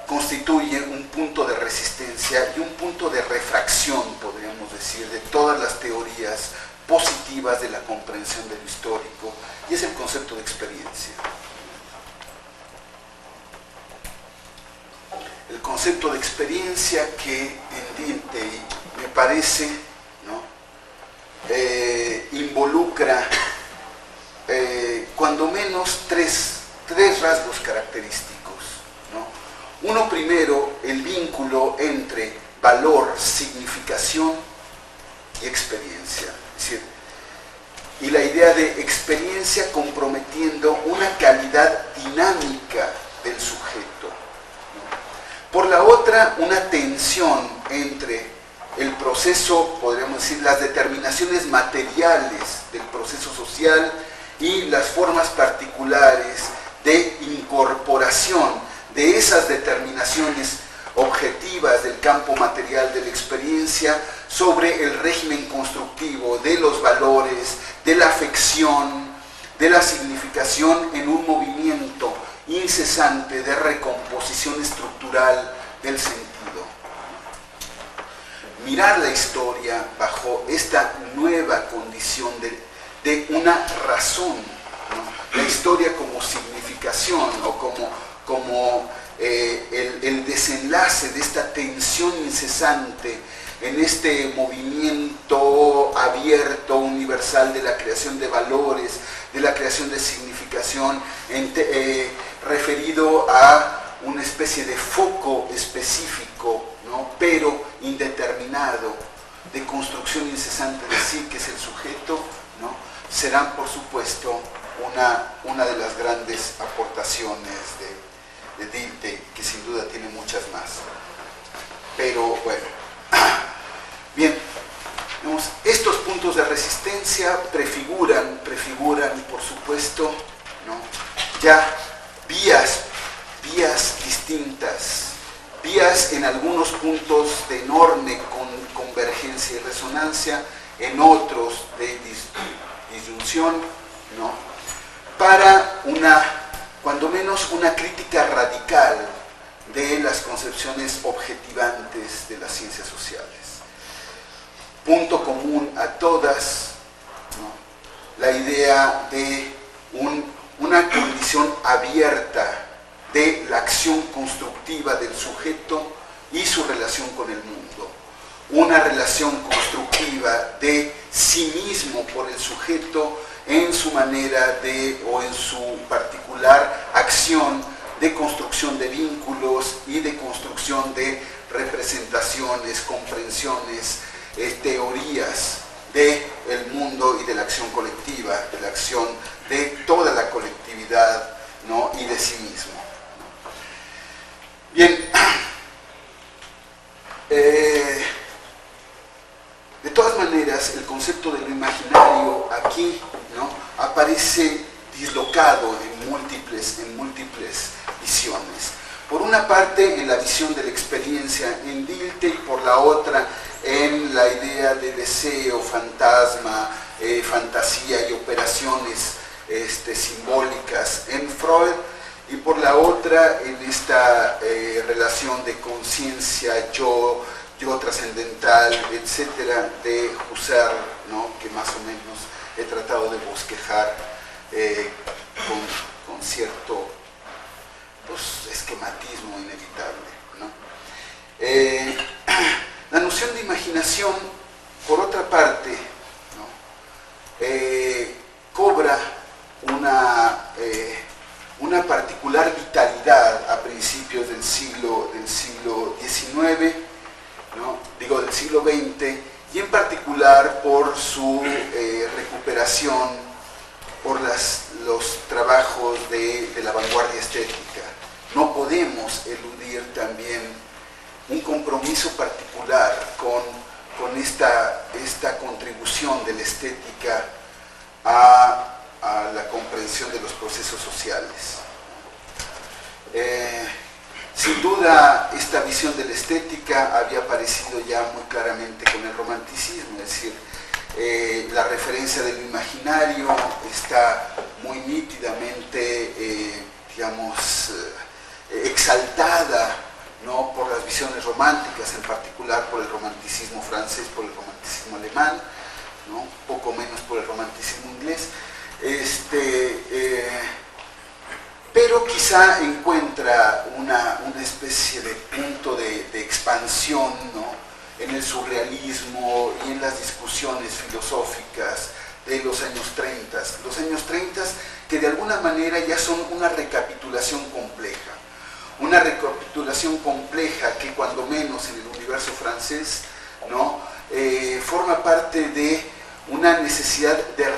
Constituye un punto de resistencia y un punto de refracción, podríamos decir, de todas las teorías positivas de la comprensión de lo histórico, y es el concepto de experiencia. El concepto de experiencia que en Dilthey me parece, ¿no?, involucra cuando menos tres rasgos característicos, ¿no? Uno primero, el vínculo entre valor, significación y experiencia. Es decir, y la idea de experiencia comprometiendo una calidad dinámica del sujeto, ¿no? Por la otra, una tensión entre el proceso, podríamos decir, las determinaciones materiales del proceso social y las formas particulares de incorporación de esas determinaciones objetivas del campo material de la experiencia sobre el régimen constructivo de los valores, de la afección, de la significación, en un movimiento incesante de recomposición estructural del sentido. Mirar la historia bajo esta nueva condición de una razón, ¿no? La historia como significación o como el desenlace de esta tensión incesante en este movimiento abierto, universal, de la creación de valores, de la creación de significación, referido a una especie de foco específico, ¿no?, pero indeterminado, de construcción incesante de sí, que es el sujeto, ¿no?, serán, por supuesto, una de las grandes aportaciones Dilthey, que sin duda tiene muchas más. Pero bueno, bien, vemos, estos puntos de resistencia prefiguran por supuesto, ¿no?, ya vías distintas, vías en algunos puntos de enorme convergencia y resonancia, en otros de disyunción, ¿no?, para cuando menos una crítica radical de las concepciones objetivantes de las ciencias sociales. Punto común a todas, ¿no?, la idea de una condición abierta de la acción constructiva del sujeto y su relación con el mundo. Una relación constructiva de sí mismo por el sujeto en su manera o en su particular acción de construcción de vínculos y de construcción de representaciones, comprensiones, teorías del mundo y de la acción colectiva, de la acción de toda la colectividad, ¿no?, y de sí mismo. Bien, de todas maneras, el concepto de lo imaginario aquí, ¿no?, aparece dislocado en múltiples visiones. Por una parte, en la visión de la experiencia en Dilthey, por la otra, en la idea de deseo, fantasma, fantasía y operaciones simbólicas en Freud, y por la otra, en esta relación de conciencia, yo trascendental, etcétera, de Husserl, ¿no?, que más o menos he tratado de bosquejar con cierto, pues, esquematismo inevitable, ¿no? La noción de imaginación, por otra parte, ¿no?, cobra una particular vitalidad a principios del siglo XIX, ¿no?, digo del siglo XX, y en particular por su recuperación por los trabajos de la vanguardia estética. No podemos eludir también un compromiso particular con esta contribución de la estética a la comprensión de los procesos sociales. Sin duda, esta visión de la estética había aparecido ya muy claramente con el romanticismo, es decir, la referencia del imaginario está muy nítidamente, exaltada, ¿no?, por las visiones románticas, en particular por el romanticismo francés, por el romanticismo alemán, ¿no?, poco menos por el romanticismo inglés. Pero quizá encuentra una especie de punto de expansión, ¿no?, en el surrealismo y en las discusiones filosóficas de los años 30. Los años 30 que de alguna manera ya son una recapitulación compleja que cuando menos en el universo francés, ¿no?, forma parte de una necesidad de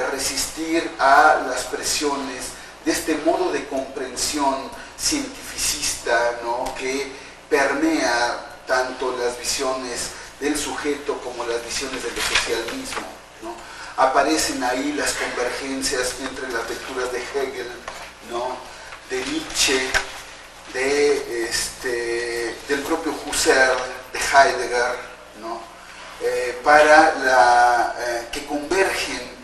resistir a las presiones de este modo de comprensión cientificista, ¿no?, que permea tanto las visiones del sujeto como las visiones de lo social mismo, ¿no? Aparecen ahí las convergencias entre las lecturas de Hegel, ¿no?, de Nietzsche, del propio Husserl, de Heidegger, ¿no?, que convergen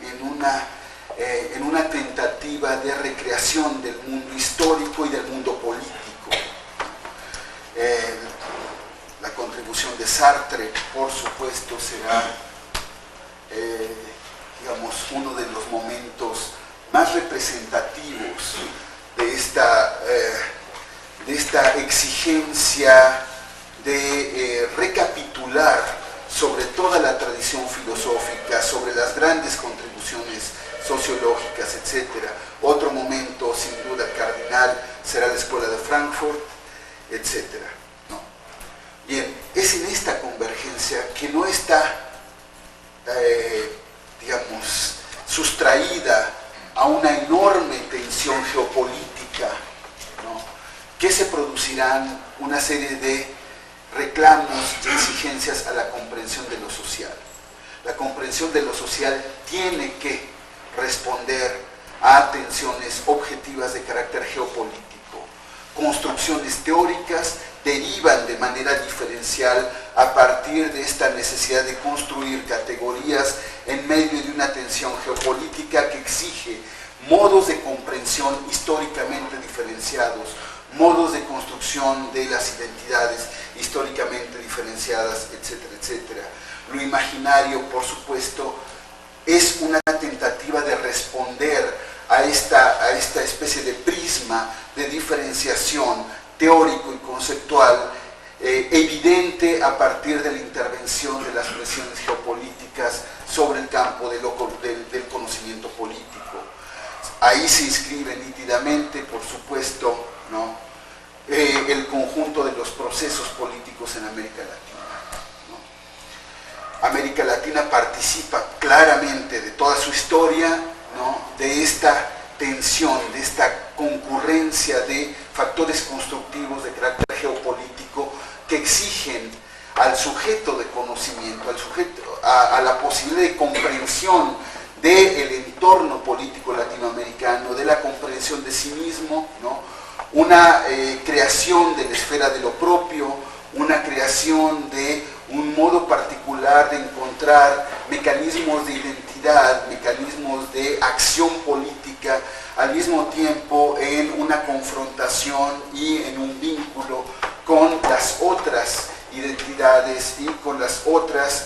en una tentativa de recreación del mundo histórico y del mundo político. La contribución de Sartre, por supuesto, será uno de los momentos más representativos de esta exigencia de recapitular sobre toda la tradición filosófica, sobre las grandes contribuciones sociológicas, etc. Otro momento, sin duda, cardinal, será la Escuela de Frankfurt, etc. ¿No? Bien, es en esta convergencia que no está, sustraída a una enorme tensión geopolítica, que se producirán una serie de reclamos y exigencias a la comprensión de lo social. La comprensión de lo social tiene que responder a tensiones objetivas de carácter geopolítico. Construcciones teóricas derivan de manera diferencial a partir de esta necesidad de construir categorías en medio de una tensión geopolítica que exige modos de comprensión históricamente diferenciados, modos de construcción de las identidades históricamente diferenciadas, etcétera, etcétera. Lo imaginario, por supuesto, es una tentativa de responder a esta especie de prisma de diferenciación teórico y conceptual evidente a partir de la intervención de las presiones geopolíticas sobre el campo del conocimiento político. Ahí se inscribe nítidamente, por supuesto, ¿no?, el conjunto de los procesos políticos en América Latina, ¿no? América Latina participa claramente de toda su historia, ¿no?, de esta tensión, de esta concurrencia de factores constructivos de carácter geopolítico que exigen al sujeto de conocimiento, a la posibilidad de comprensión del entorno político latinoamericano, de la comprensión de sí mismo, ¿no?, una creación de la esfera de lo propio, una creación de un modo particular de encontrar mecanismos de identidad, mecanismos de acción política, al mismo tiempo en una confrontación y en un vínculo con las otras identidades y con las otras,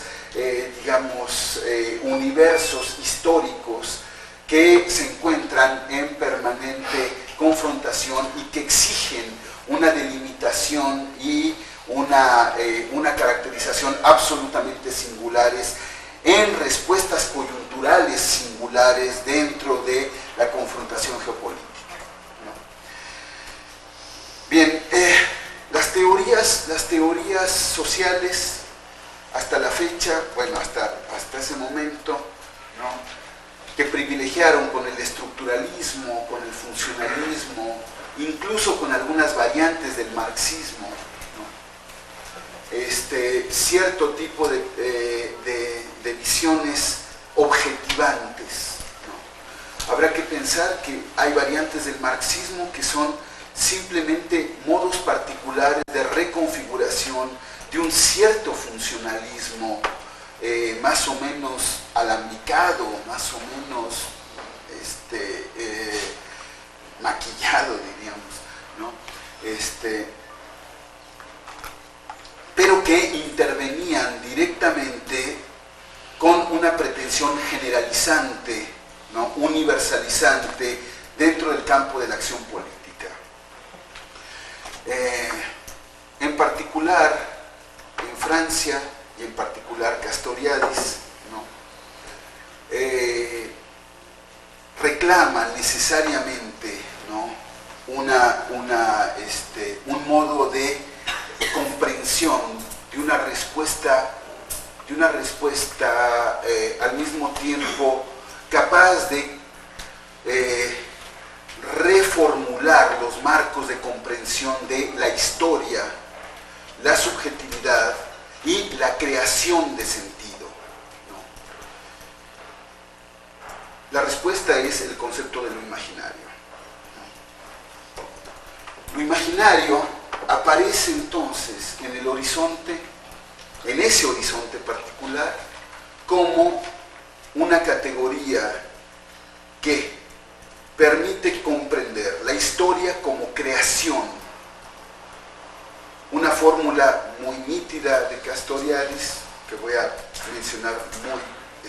universos históricos que se encuentran en permanente confrontación y que exigen una delimitación y una caracterización absolutamente singulares en respuestas coyunturales singulares dentro de la confrontación geopolítica, ¿no? Bien, las teorías sociales hasta la fecha, bueno, hasta ese momento, ¿no?, que privilegiaron con el estructuralismo, con el funcionalismo, incluso con algunas variantes del marxismo, ¿no?, cierto tipo de visiones objetivantes, ¿no? Habrá que pensar que hay variantes del marxismo que son simplemente modos particulares de reconfiguración de un cierto funcionalismo más o menos alambicado, más o menos maquillado, diríamos, ¿no? Pero que intervenían directamente con una pretensión generalizante, ¿no?, universalizante dentro del campo de la acción política. En particular, en Francia, y en particular Castoriadis, ¿no?, reclama necesariamente, ¿no?, un modo de comprensión de una respuesta al mismo tiempo capaz de reformular los marcos de comprensión de la historia, la subjetividad y la creación de sentido, ¿no? La respuesta es el concepto de lo imaginario, ¿no? Lo imaginario aparece entonces en el horizonte, en ese horizonte particular, como una categoría que permite comprender la historia como creación. Una fórmula muy nítida de Castoriadis, que voy a mencionar muy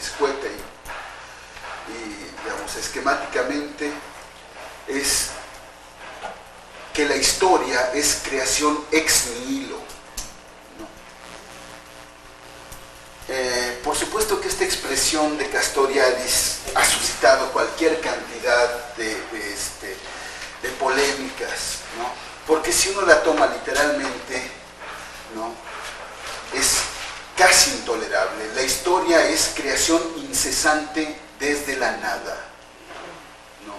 escueta y digamos, esquemáticamente, es que la historia es creación ex nihilo, ¿no? Por supuesto que esta expresión de Castoriadis ha suscitado cualquier cantidad de polémicas, ¿no? Porque si uno la toma literalmente, ¿no?, es casi intolerable. La historia es creación incesante desde la nada, ¿no?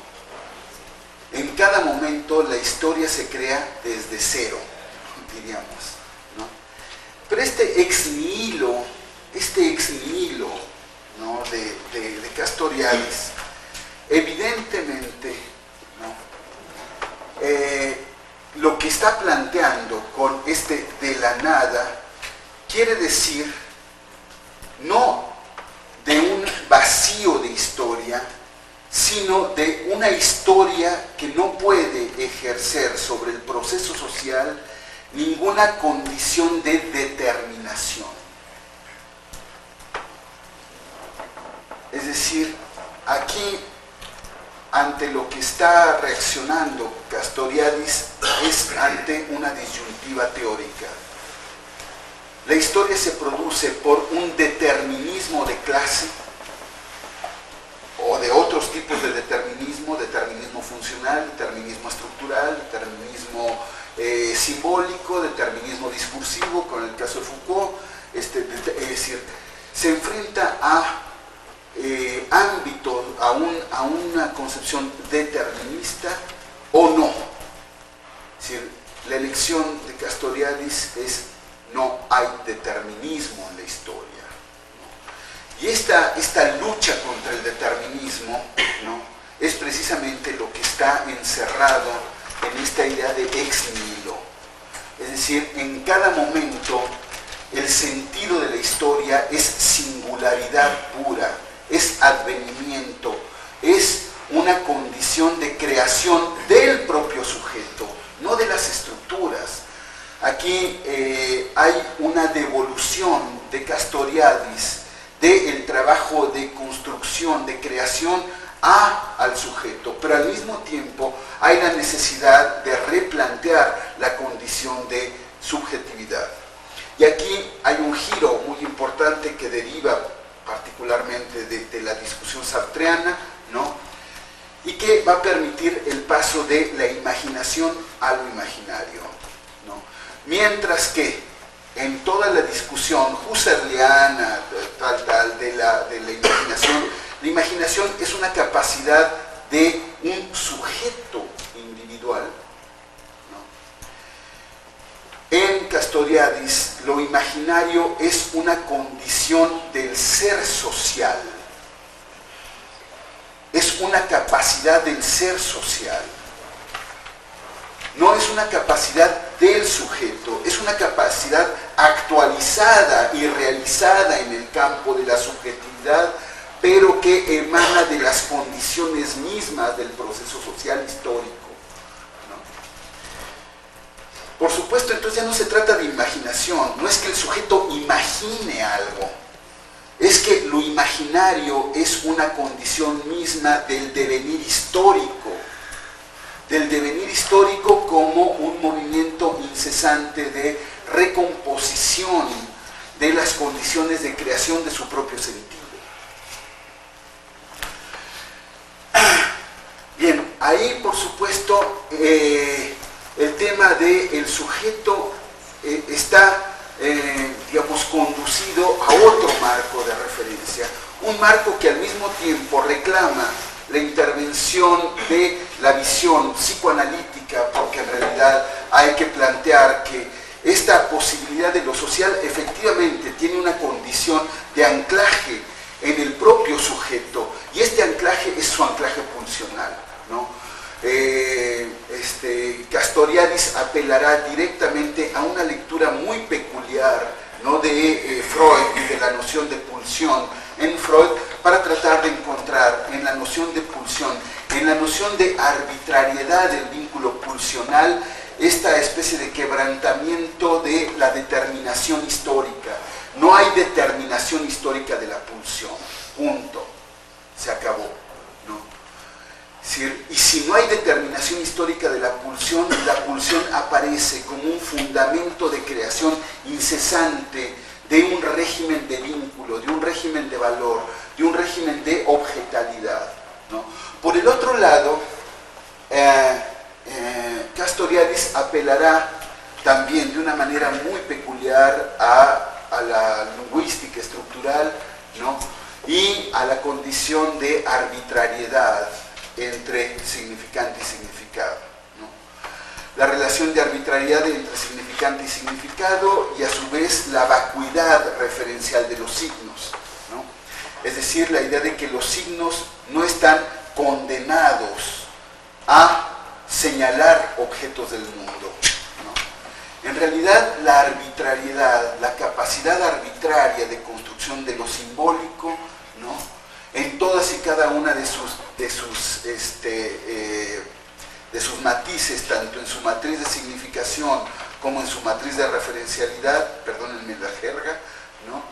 En cada momento momento la historia se crea desde cero, diríamos, ¿no? Pero este ex nihilo, ¿no? de Castoriadis, evidentemente, ¿no? Lo que está planteando con este de la nada quiere decir no de un vacío de historia, sino de una historia que no puede ejercer sobre el proceso social ninguna condición de determinación. Es decir, aquí, ante lo que está reaccionando Castoriadis, es ante una disyuntiva teórica. La historia se produce por un determinismo de clase o de otros tipos de determinismo, determinismo funcional, determinismo estructural, determinismo simbólico, determinismo discursivo, con el caso de Foucault, es decir, se enfrenta a ámbitos, a una concepción determinista o no. Es decir, la elección de Castoriadis es: no hay determinismo en la historia, ¿no? Y esta lucha contra el determinismo, ¿no?, es precisamente lo que está encerrado en esta idea de ex nihilo. Es decir, en cada momento el sentido de la historia es singularidad pura, es advenimiento, es una condición de creación del propio sujeto, no de las estructuras. Aquí hay una devolución de Castoriadis del trabajo de construcción, de creación al sujeto, pero al mismo tiempo hay la necesidad de replantear la condición de subjetividad. Y aquí hay un giro muy importante que deriva particularmente de la discusión sartreana, ¿no?, y que va a permitir el paso de la imaginación a lo imaginario, ¿no? Mientras que en toda la discusión husserliana, de la imaginación es una capacidad de un sujeto individual, ¿no? En Castoriadis, lo imaginario es una condición del ser social, es una capacidad del ser social. No es una capacidad del sujeto, es una capacidad actualizada y realizada en el campo de la subjetividad, pero que emana de las condiciones mismas del proceso social histórico, ¿no? Por supuesto, entonces ya no se trata de imaginación, no es que el sujeto imagine algo, es que lo imaginario es una condición misma del devenir histórico como un movimiento incesante de recomposición de las condiciones de creación de su propio sentido. Bien, ahí por supuesto el tema del sujeto está, digamos, conducido a otro marco de referencia, un marco que al mismo tiempo reclama la intervención de la visión psicoanalítica, porque en realidad hay que plantear que esta posibilidad de lo social efectivamente tiene una condición de anclaje en el propio sujeto, y este anclaje es su anclaje pulsional, ¿no? Castoriadis apelará directamente a una lectura muy peculiar, ¿no?, de Freud y de la noción de pulsión en Freud, para tratar de encontrar en la noción de pulsión, en la noción de arbitrariedad del vínculo pulsional, esta especie de quebrantamiento de la determinación histórica. No hay determinación histórica de la pulsión, punto, se acabó, ¿no? Y si no hay determinación histórica de la pulsión aparece como un fundamento de creación incesante de un régimen de vínculo, de un régimen de valor, de un régimen de objetalidad, ¿no? Por el otro lado, Castoriadis apelará también de una manera muy peculiar a la lingüística estructural, ¿no?, y a la condición de arbitrariedad entre significante y significado, ¿no? la relación de arbitrariedad entre significante y significado, y a su vez la vacuidad referencial de los signos, ¿no? Es decir, la idea de que los signos no están condenados a señalar objetos del mundo, ¿no? En realidad, la arbitrariedad, la capacidad arbitraria de construcción de lo simbólico, ¿no?, en todas y cada una de sus matices, tanto en su matriz de significación como en su matriz de referencialidad, perdónenme la jerga, ¿no?,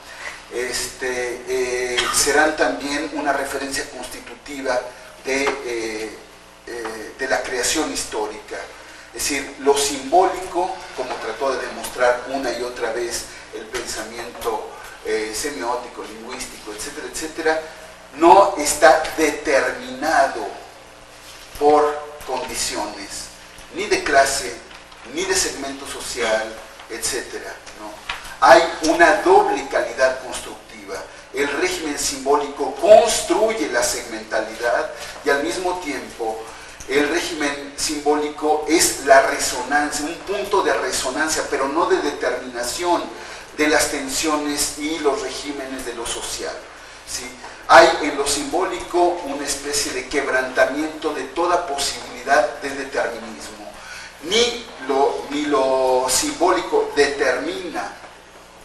serán también una referencia constitutiva de la creación histórica. Es decir, lo simbólico, como trató de demostrar una y otra vez el pensamiento semiótico, lingüístico, etcétera, etcétera, no está determinado por condiciones, ni de clase, ni de segmento social, etcétera, ¿no? Hay una doble calidad constructiva. El régimen simbólico construye la segmentalidad y al mismo tiempo el régimen simbólico es la resonancia, un punto de resonancia, pero no de determinación de las tensiones y los regímenes de lo social, ¿sí? Hay en lo simbólico una especie de quebrantamiento de toda posibilidad de determinismo. Ni lo simbólico determina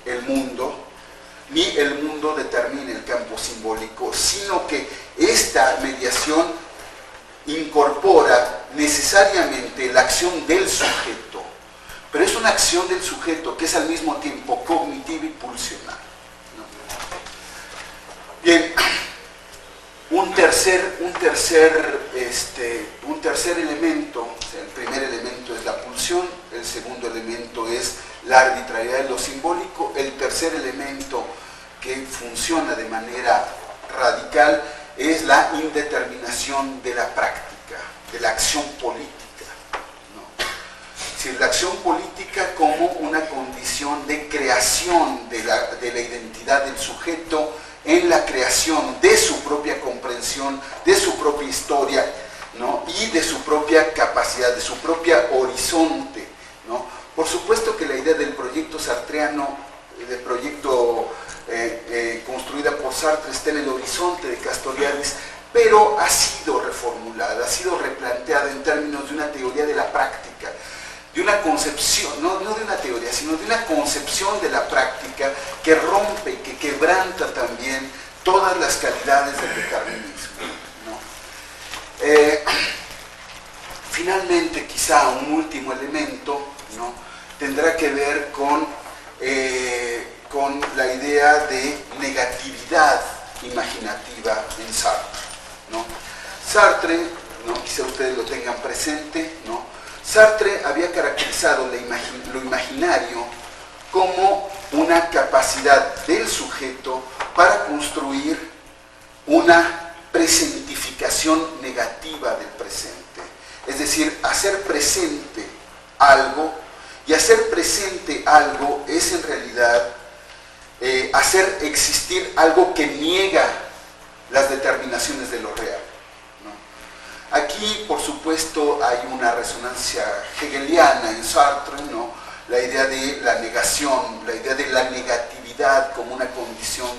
el mundo, ni el mundo determina el campo simbólico, sino que esta mediación incorpora necesariamente la acción del sujeto, pero es una acción del sujeto que es al mismo tiempo cognitiva y pulsional, ¿no? Bien, un tercer elemento, o sea, el primer elemento es la pulsión, el segundo elemento es la arbitrariedad de lo simbólico, el tercer elemento que funciona de manera radical es la indeterminación de la práctica, de la acción política, ¿no? Es decir, la acción política como una condición de creación de la identidad del sujeto en la creación de su propia comprensión, de su propia historia, ¿no?, y de su propia capacidad, de su propia horizonte, ¿no? Por supuesto que la idea del proyecto sartreano, del proyecto construida por Sartre, está en el horizonte de Castoriadis, pero ha sido reformulada, ha sido replanteada en términos de una teoría de la práctica, de una concepción, no de una teoría, sino de una concepción de la práctica que rompe, que quebranta también todas las calidades del determinismo, ¿no? Finalmente, quizá un último elemento, ¿no?, tendrá que ver con la idea de negatividad imaginativa en Sartre, ¿no? Sartre, ¿no?, quizá ustedes lo tengan presente, ¿no?, Sartre había caracterizado lo imaginario como una capacidad del sujeto para construir una presentificación negativa del presente. Es decir, hacer presente algo, y hacer presente algo es en realidad hacer existir algo que niega las determinaciones de lo real. Aquí, por supuesto, hay una resonancia hegeliana en Sartre, ¿no?, la idea de la negación, la idea de la negatividad como una condición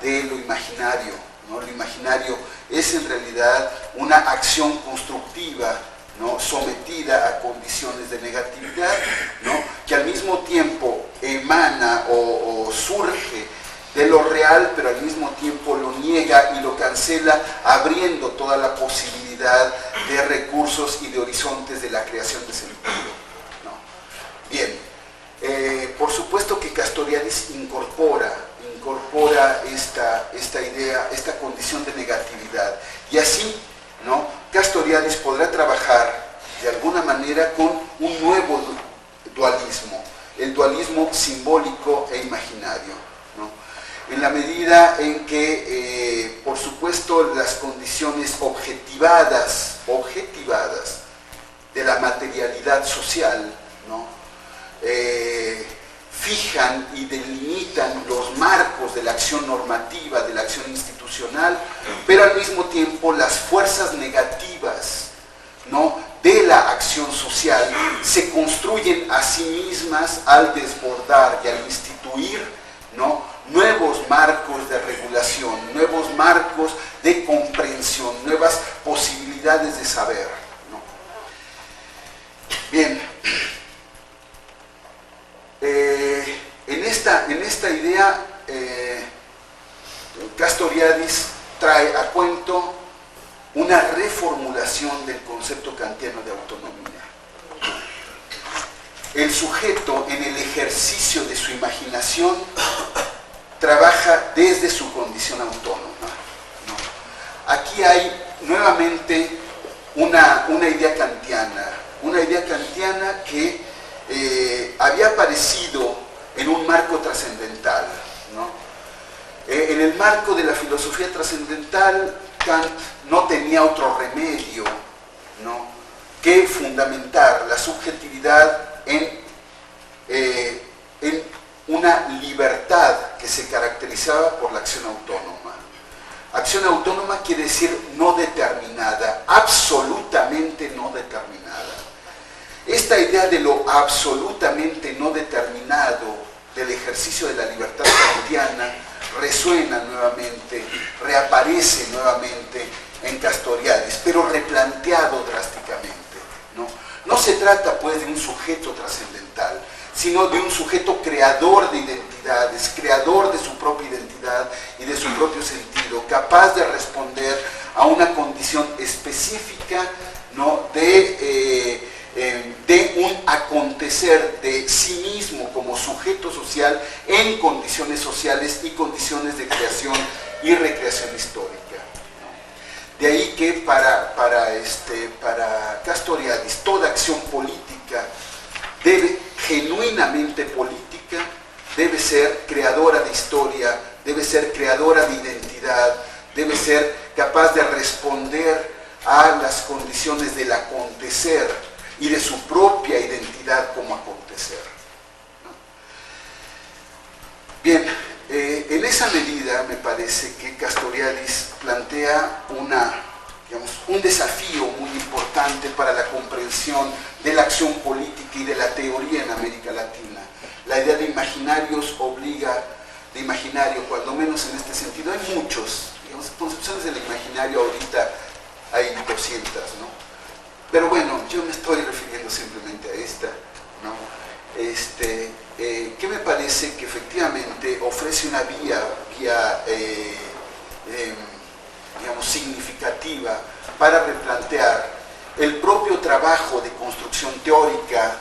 de lo imaginario, ¿no? Lo imaginario es en realidad una acción constructiva, ¿no?, sometida a condiciones de negatividad, ¿no?, que al mismo tiempo emana o surge de lo real, pero al mismo tiempo lo niega y lo cancela, abriendo toda la posibilidad de recursos y de horizontes de la creación de sentido, ¿no? Bien, por supuesto que Castoriadis incorpora esta idea, esta condición de negatividad, y así, ¿no?, Castoriadis podrá trabajar de alguna manera con un nuevo dualismo, el dualismo simbólico e imaginario, ¿no?, en la medida en que, por supuesto, las condiciones objetivadas de la materialidad social, ¿no?, fijan y delimitan los marcos de la acción normativa, de la acción institucional, pero al mismo tiempo las fuerzas negativas, ¿no?, de la acción social se se construyen a sí mismas al desbordar y al instituir, ¿no?, nuevos marcos de regulación, nuevos marcos de comprensión, nuevas posibilidades de saber, ¿no? Bien, en esta idea Castoriadis trae a cuento una reformulación del concepto kantiano de autonomía. El sujeto, en el ejercicio de su imaginación, trabaja desde su condición autónoma, ¿no? Aquí hay nuevamente una idea kantiana que había aparecido en un marco trascendental, ¿no? En el marco de la filosofía trascendental, Kant no tenía otro remedio, ¿no?, que fundamentar la subjetividad en una libertad que se caracterizaba por la acción autónoma. Acción autónoma quiere decir no determinada, absolutamente no determinada. Esta idea de lo absolutamente no determinado del ejercicio de la libertad kantiana resuena nuevamente, reaparece nuevamente en Castoriadis, pero replanteado drásticamente, ¿no? No se trata pues de un sujeto trascendental, sino de un sujeto creador de identidades, creador de su propia identidad y de su propio sentido, capaz de responder a una condición específica, ¿no?, de un acontecer de sí mismo como sujeto social en condiciones sociales y condiciones de creación y recreación histórica. De ahí que para Castoriadis toda acción política genuinamente política debe ser creadora de historia, debe ser creadora de identidad, debe ser capaz de responder a las condiciones del acontecer y de su propia identidad como acontecer, ¿no? Bien, en esa medida me parece que Castoriadis plantea un desafío muy importante para la comprensión de la acción política y de la teoría en América Latina. La idea de imaginarios obliga, de imaginario, cuando menos en este sentido, hay muchos, concepciones del imaginario ahorita hay 200, ¿no? Pero bueno, yo me estoy refiriendo simplemente a esta, ¿no? Que me parece que efectivamente ofrece una vía significativa para replantear el propio trabajo de construcción teórica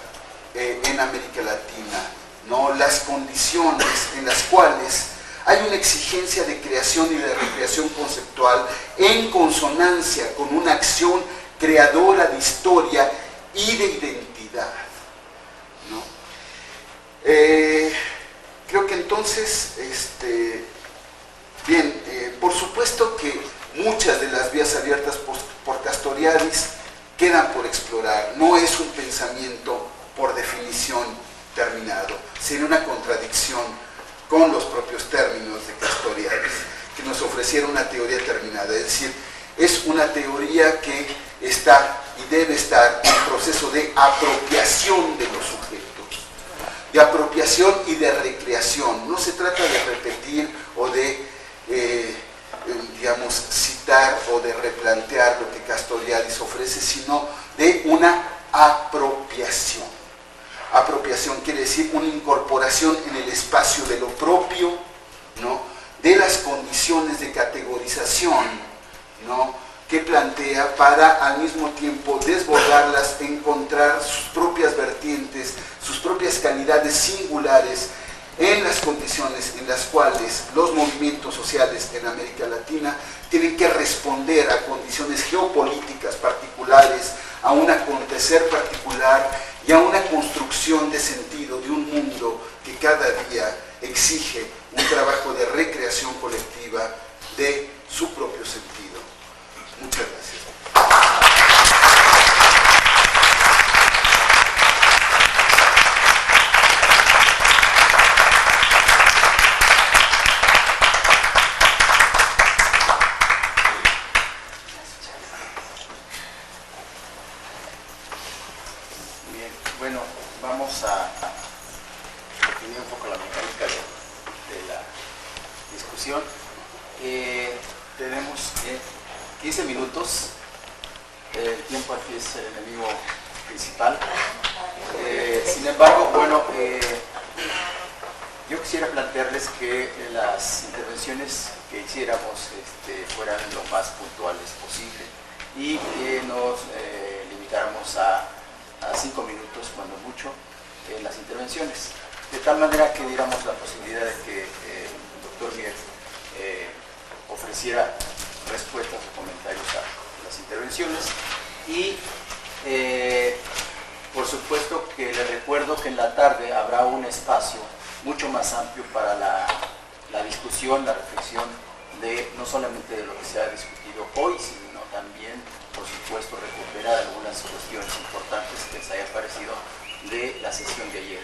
en América Latina, ¿no? Las condiciones en las cuales hay una exigencia de creación y de recreación conceptual en consonancia con una acción creadora de historia y de identidad, ¿no? Creo que entonces, por supuesto que muchas de las vías abiertas por Castoriadis quedan por explorar. No es un pensamiento por definición terminado, sería una contradicción con los propios términos de Castoriadis, que nos ofreciera una teoría terminada. Es decir, es una teoría que está y debe estar en proceso de apropiación de los sujetos, de apropiación y de recreación. No se trata de repetir o de citar o de replantear lo que Castoriadis ofrece, sino de una apropiación. Apropiación quiere decir una incorporación en el espacio de lo propio, ¿no?, de las condiciones de categorización, ¿no?, que plantea para al mismo tiempo desbordarlas, encontrar sus propias vertientes, sus propias calidades singulares en las condiciones en las cuales los movimientos sociales en América Latina tienen que responder a condiciones geopolíticas particulares, a un acontecer particular y a una construcción de sentido de un mundo que cada día exige un trabajo de recreación colectiva de su propio sentido. Muchas gracias. Bueno, vamos a definir un poco la mecánica de la discusión. Tenemos 15 minutos. El tiempo aquí es el enemigo principal. Sin embargo, bueno, yo quisiera plantearles que las intervenciones que hiciéramos fueran lo más puntuales posible y que nos limitáramos a 5 minutos, cuando mucho, en las intervenciones, de tal manera que diéramos la posibilidad de que el doctor Mier ofreciera respuestas o comentarios a las intervenciones y por supuesto que les recuerdo que en la tarde habrá un espacio mucho más amplio para la discusión, la reflexión de no solamente de lo que se ha discutido hoy, sino también, por supuesto, recuperar algunas cuestiones importantes que les haya parecido de la sesión de ayer.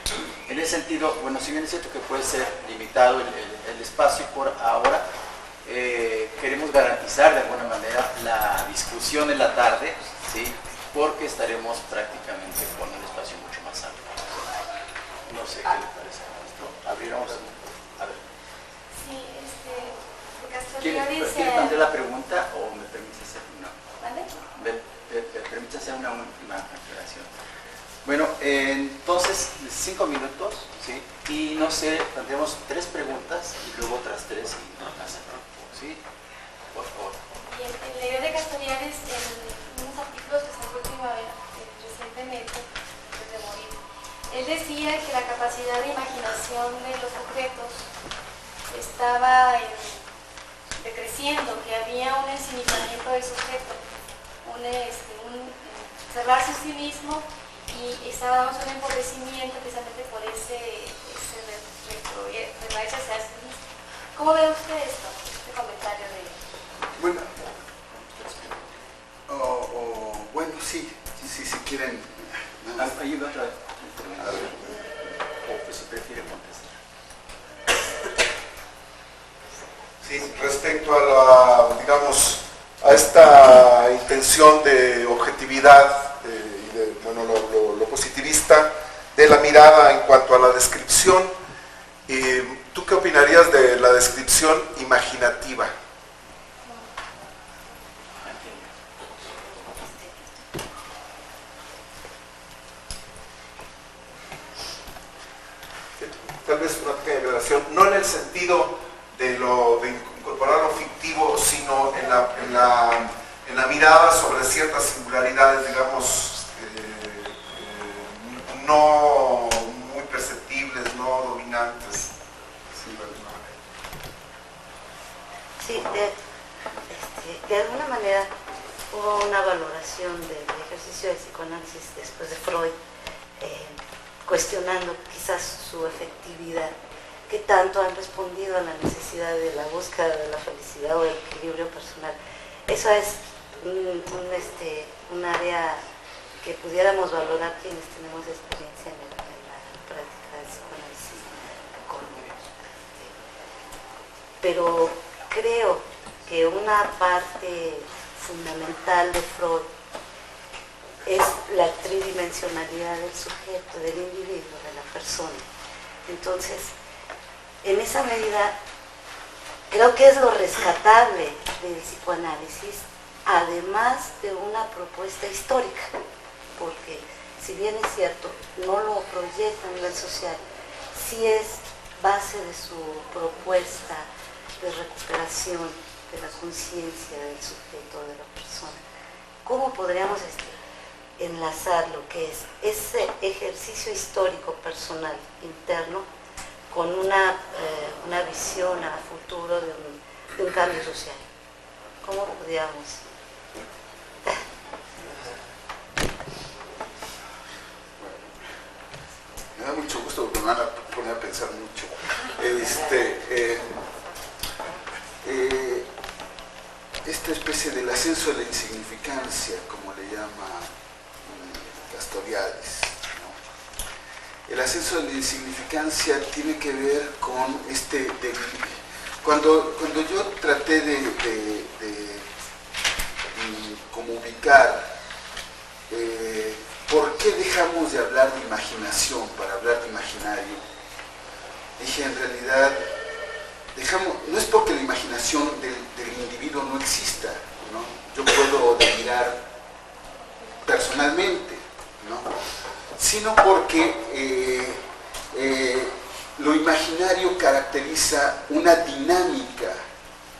En ese sentido, bueno, si bien es cierto que puede ser limitado el espacio por ahora, queremos garantizar de alguna manera la discusión en la tarde, ¿sí? Porque estaremos prácticamente con un espacio mucho más amplio. No sé qué le parece a nuestro. Abriéramos. A ver. Sí, ¿Quiere plantear la pregunta o me permite hacer una? ¿Vale? ¿Me permite hacer una última aclaración? Bueno, entonces, 5 minutos, ¿sí? Y no sé, planteamos 3 preguntas y luego otras 3 y no pasa tiempo, ¿sí? Por favor. Bien, el leer de Castoriadis, en unos artículos que sacó recientemente, antes de morir, él decía que la capacidad de imaginación de los sujetos estaba decreciendo, que había un ensimismamiento del sujeto, un cerrarse en sí mismo, y estaba dando un empobrecimiento precisamente por ese retraerse hacia sí mismo. ¿Cómo ve usted esto, este comentario de él? Bueno, bueno, sí, si quieren. Ahí va otra vez. O pues si prefiere contestar. Sí, respecto a la, digamos, a esta intención de objetividad y de, bueno, lo positivista de la mirada en cuanto a la descripción, ¿tú qué opinarías de la descripción imaginativa? Tal vez una pequeña aclaración, no en el sentido de incorporar lo fictivo, sino en la mirada sobre ciertas singularidades, digamos, no muy perceptibles, no dominantes. Sí, de alguna manera hubo una valoración del ejercicio de psicoanálisis después de Freud, cuestionando quizás su efectividad, que tanto han respondido a la necesidad de la búsqueda de la felicidad o del equilibrio personal. Eso es un área que pudiéramos valorar quienes tenemos experiencia en la práctica del psicoanálisis. Pero creo que una parte fundamental de Freud es la tridimensionalidad del sujeto, del individuo, de la persona. Entonces, en esa medida, creo que es lo rescatable del psicoanálisis, además de una propuesta histórica, porque si bien es cierto, no lo proyecta a nivel social, sí es base de su propuesta de recuperación de la conciencia del sujeto, de la persona. ¿Cómo podríamos enlazar lo que es ese ejercicio histórico personal interno con una visión a futuro de un cambio social? ¿Cómo podríamos? Me da mucho gusto porque me van a poner a pensar mucho. Esta especie del ascenso de la insignificancia, como le llama Castoriadis, ¿no? El ascenso de la insignificancia tiene que ver con cuando yo traté de como ubicar por qué dejamos de hablar de imaginación para hablar de imaginario? Dije, en realidad, no es porque la imaginación del individuo no exista, ¿no? Yo puedo delirar personalmente, ¿no? Sino porque lo imaginario caracteriza una dinámica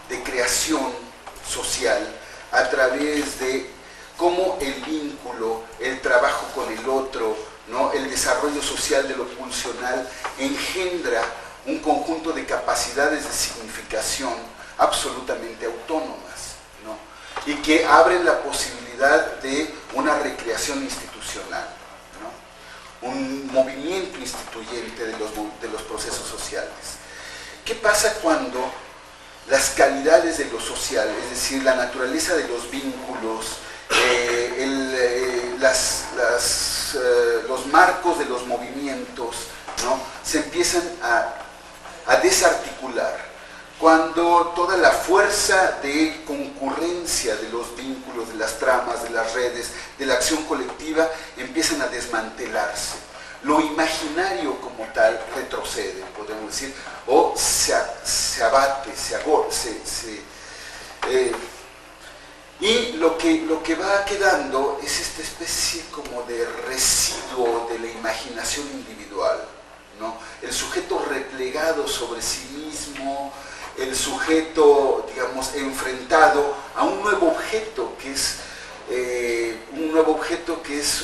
de creación social a través de cómo el vínculo, el trabajo con el otro, ¿no? El desarrollo social de lo pulsional engendra un conjunto de capacidades de significación absolutamente autónomas, ¿no? Y que abren la posibilidad de una recreación institucional, ¿no? Un movimiento instituyente de los procesos sociales. ¿Qué pasa cuando las calidades de lo social, es decir, la naturaleza de los vínculos, los marcos de los movimientos, ¿no? Se empiezan a desarticular? Cuando toda la fuerza de concurrencia de los vínculos, de las tramas, de las redes, de la acción colectiva, empiezan a desmantelarse. Lo imaginario como tal retrocede, podemos decir, o se abate, se agota, y lo que va quedando es esta especie como de residuo de la imaginación individual, ¿no? El sujeto replegado sobre sí mismo, el sujeto, digamos, enfrentado a un nuevo objeto que es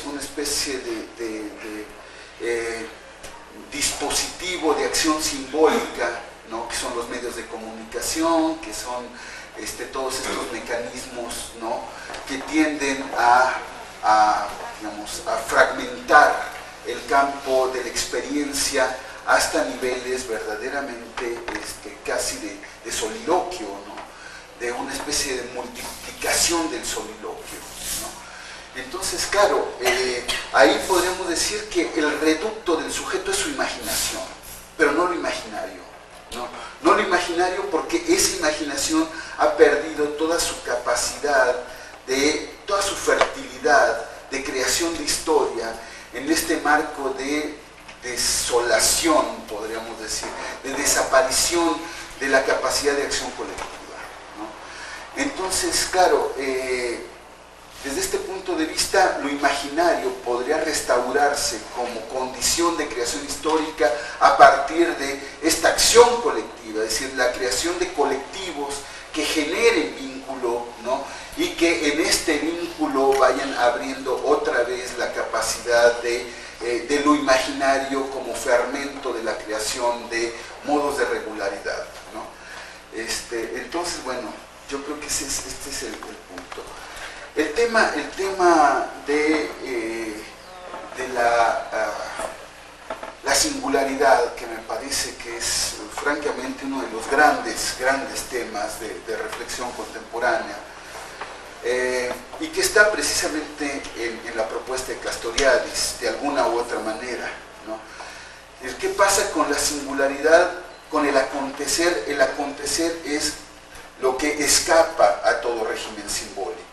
una especie de dispositivo de acción simbólica, ¿no? Que son los medios de comunicación, que son todos estos mecanismos, ¿no? Que tienden a fragmentar el campo de la experiencia hasta niveles verdaderamente casi de soliloquio, ¿no? De una especie de multiplicación del soliloquio, ¿no? Entonces, claro, ahí podríamos decir que el reducto del sujeto es su imaginación, pero no lo imaginario, ¿no? No lo imaginario, porque esa imaginación ha perdido toda su capacidad, toda su fertilidad de creación de historia en este marco de desolación, podríamos decir, de desaparición de la capacidad de acción colectiva, ¿no? Entonces, claro, desde este punto de vista, lo imaginario podría restaurarse como condición de creación histórica a partir de esta acción colectiva, es decir, la creación de colectivos que generen vínculo, ¿no? Y que en este vínculo vayan abriendo otra vez la capacidad de lo imaginario como fermento de la creación de modos de regularidad, ¿no? Entonces, bueno, yo creo que este es el punto. El tema de la singularidad, que me parece que es francamente uno de los grandes temas de reflexión contemporánea, y que está precisamente en la propuesta de Castoriadis, de alguna u otra manera, ¿no? ¿Qué pasa con la singularidad, con el acontecer? El acontecer es lo que escapa a todo régimen simbólico.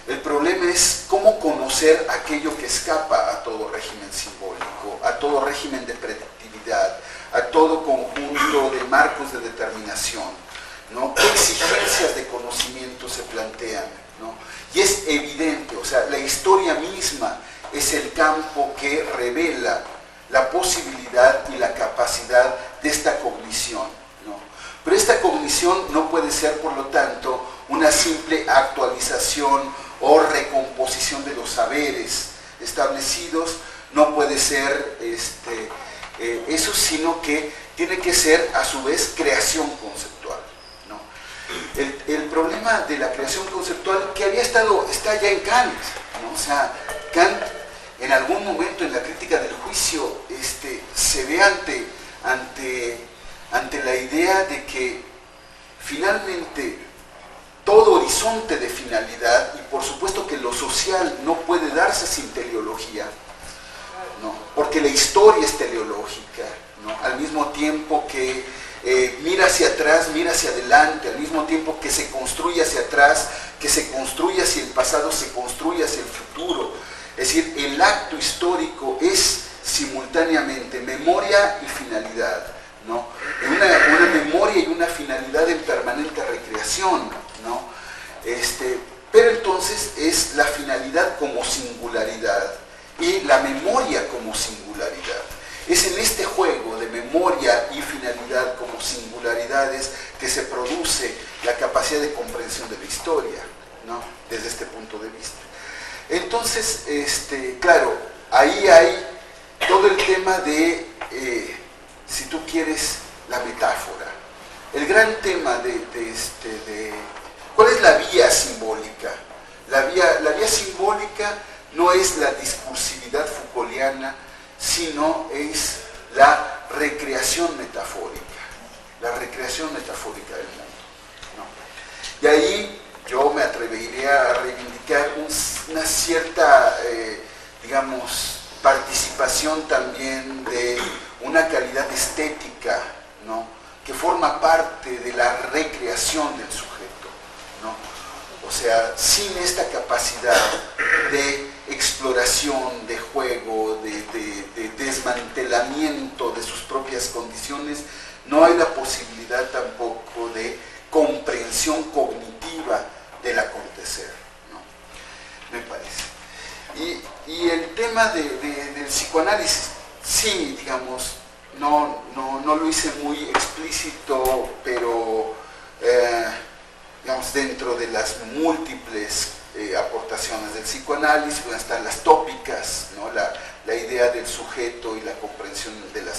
El problema es cómo conocer aquello que escapa a todo régimen simbólico, a todo régimen de predictividad, a todo conjunto de marcos de determinación, ¿no? ¿Qué exigencias de conocimiento se plantean, ¿no? Y es evidente, o sea, la historia misma es el campo que revela la posibilidad y la capacidad de esta cognición, ¿no? Pero esta cognición no puede ser, por lo tanto, una simple actualización o recomposición de los saberes establecidos, no puede ser eso, sino que tiene que ser a su vez creación conceptual, ¿no? El problema de la creación conceptual que está ya en Kant, ¿no? O sea, Kant en algún momento en la crítica del juicio se ve ante la idea de que finalmente todo horizonte de finalidad, y por supuesto que lo social no puede darse sin teleología, ¿no? Porque la historia es teleológica, ¿no? Al mismo tiempo que mira hacia atrás, mira hacia adelante, al mismo tiempo que se construye hacia atrás, que se construye hacia el pasado, se construye hacia el futuro. Es decir, el acto histórico es simultáneamente memoria y finalidad, ¿no? Una memoria y una finalidad en permanente recreación, ¿no? Pero entonces es la finalidad como singularidad y la memoria como singularidad. Es en este juego de memoria y finalidad como singularidades que se produce la capacidad de comprensión de la historia, ¿no? Desde este punto de vista. Entonces, claro, ahí hay todo el tema de, si tú quieres, la metáfora. El gran tema de ¿cuál es la vía simbólica? La vía simbólica no es la discursividad Foucaultiana, sino es la recreación metafórica del mundo, ¿no? Y ahí yo me atrevería a reivindicar una cierta, digamos, participación también de una calidad estética, ¿no? Que forma parte de la recreación del sujeto, ¿no? O sea, sin esta capacidad de exploración, de juego, de desmantelamiento de sus propias condiciones, no hay la posibilidad tampoco de comprensión cognitiva del acontecer, ¿no? Me parece. Y el tema del psicoanálisis, sí, digamos, no lo hice muy explícito, pero digamos, dentro de las múltiples aportaciones del psicoanálisis, van a estar las tópicas, ¿no? La idea del sujeto y la comprensión de la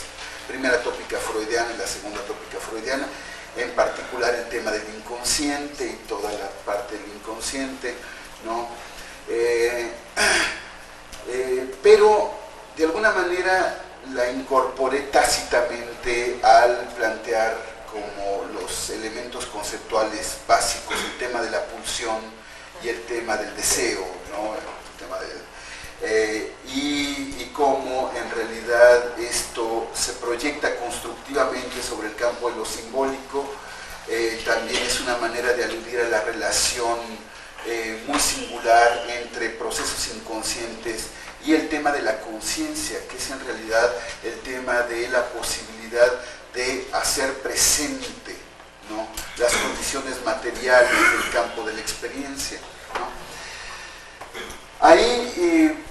primera tópica freudiana y la segunda tópica freudiana, en particular el tema del inconsciente y toda la parte del inconsciente, ¿no? Pero de alguna manera la incorporé tácitamente al plantear como los elementos conceptuales básicos el tema de la pulsión y el tema del deseo, ¿no? El tema y cómo en realidad esto se proyecta constructivamente sobre el campo de lo simbólico. También es una manera de aludir a la relación muy singular entre procesos inconscientes y el tema de la conciencia, que es en realidad el tema de la posibilidad de hacer presente, ¿no? Las condiciones materiales del campo de la experiencia, ¿no? Ahí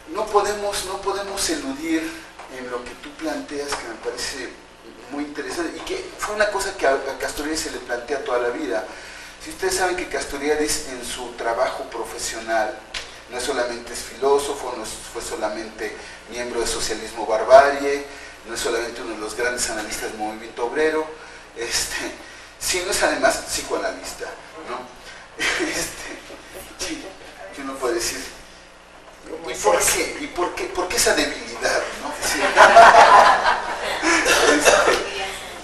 no podemos eludir en lo que tú planteas, que me parece muy interesante y que fue una cosa que a Castoriadis se le plantea toda la vida. Si ustedes saben que Castoriadis en su trabajo profesional no solamente es filósofo, no fue solamente miembro de Socialismo Barbarie, no es solamente uno de los grandes analistas del movimiento obrero, sino es además psicoanalista, ¿no? Sí, que uno puede decir, ¿y por qué? ¿Y por qué esa debilidad, no? Sí.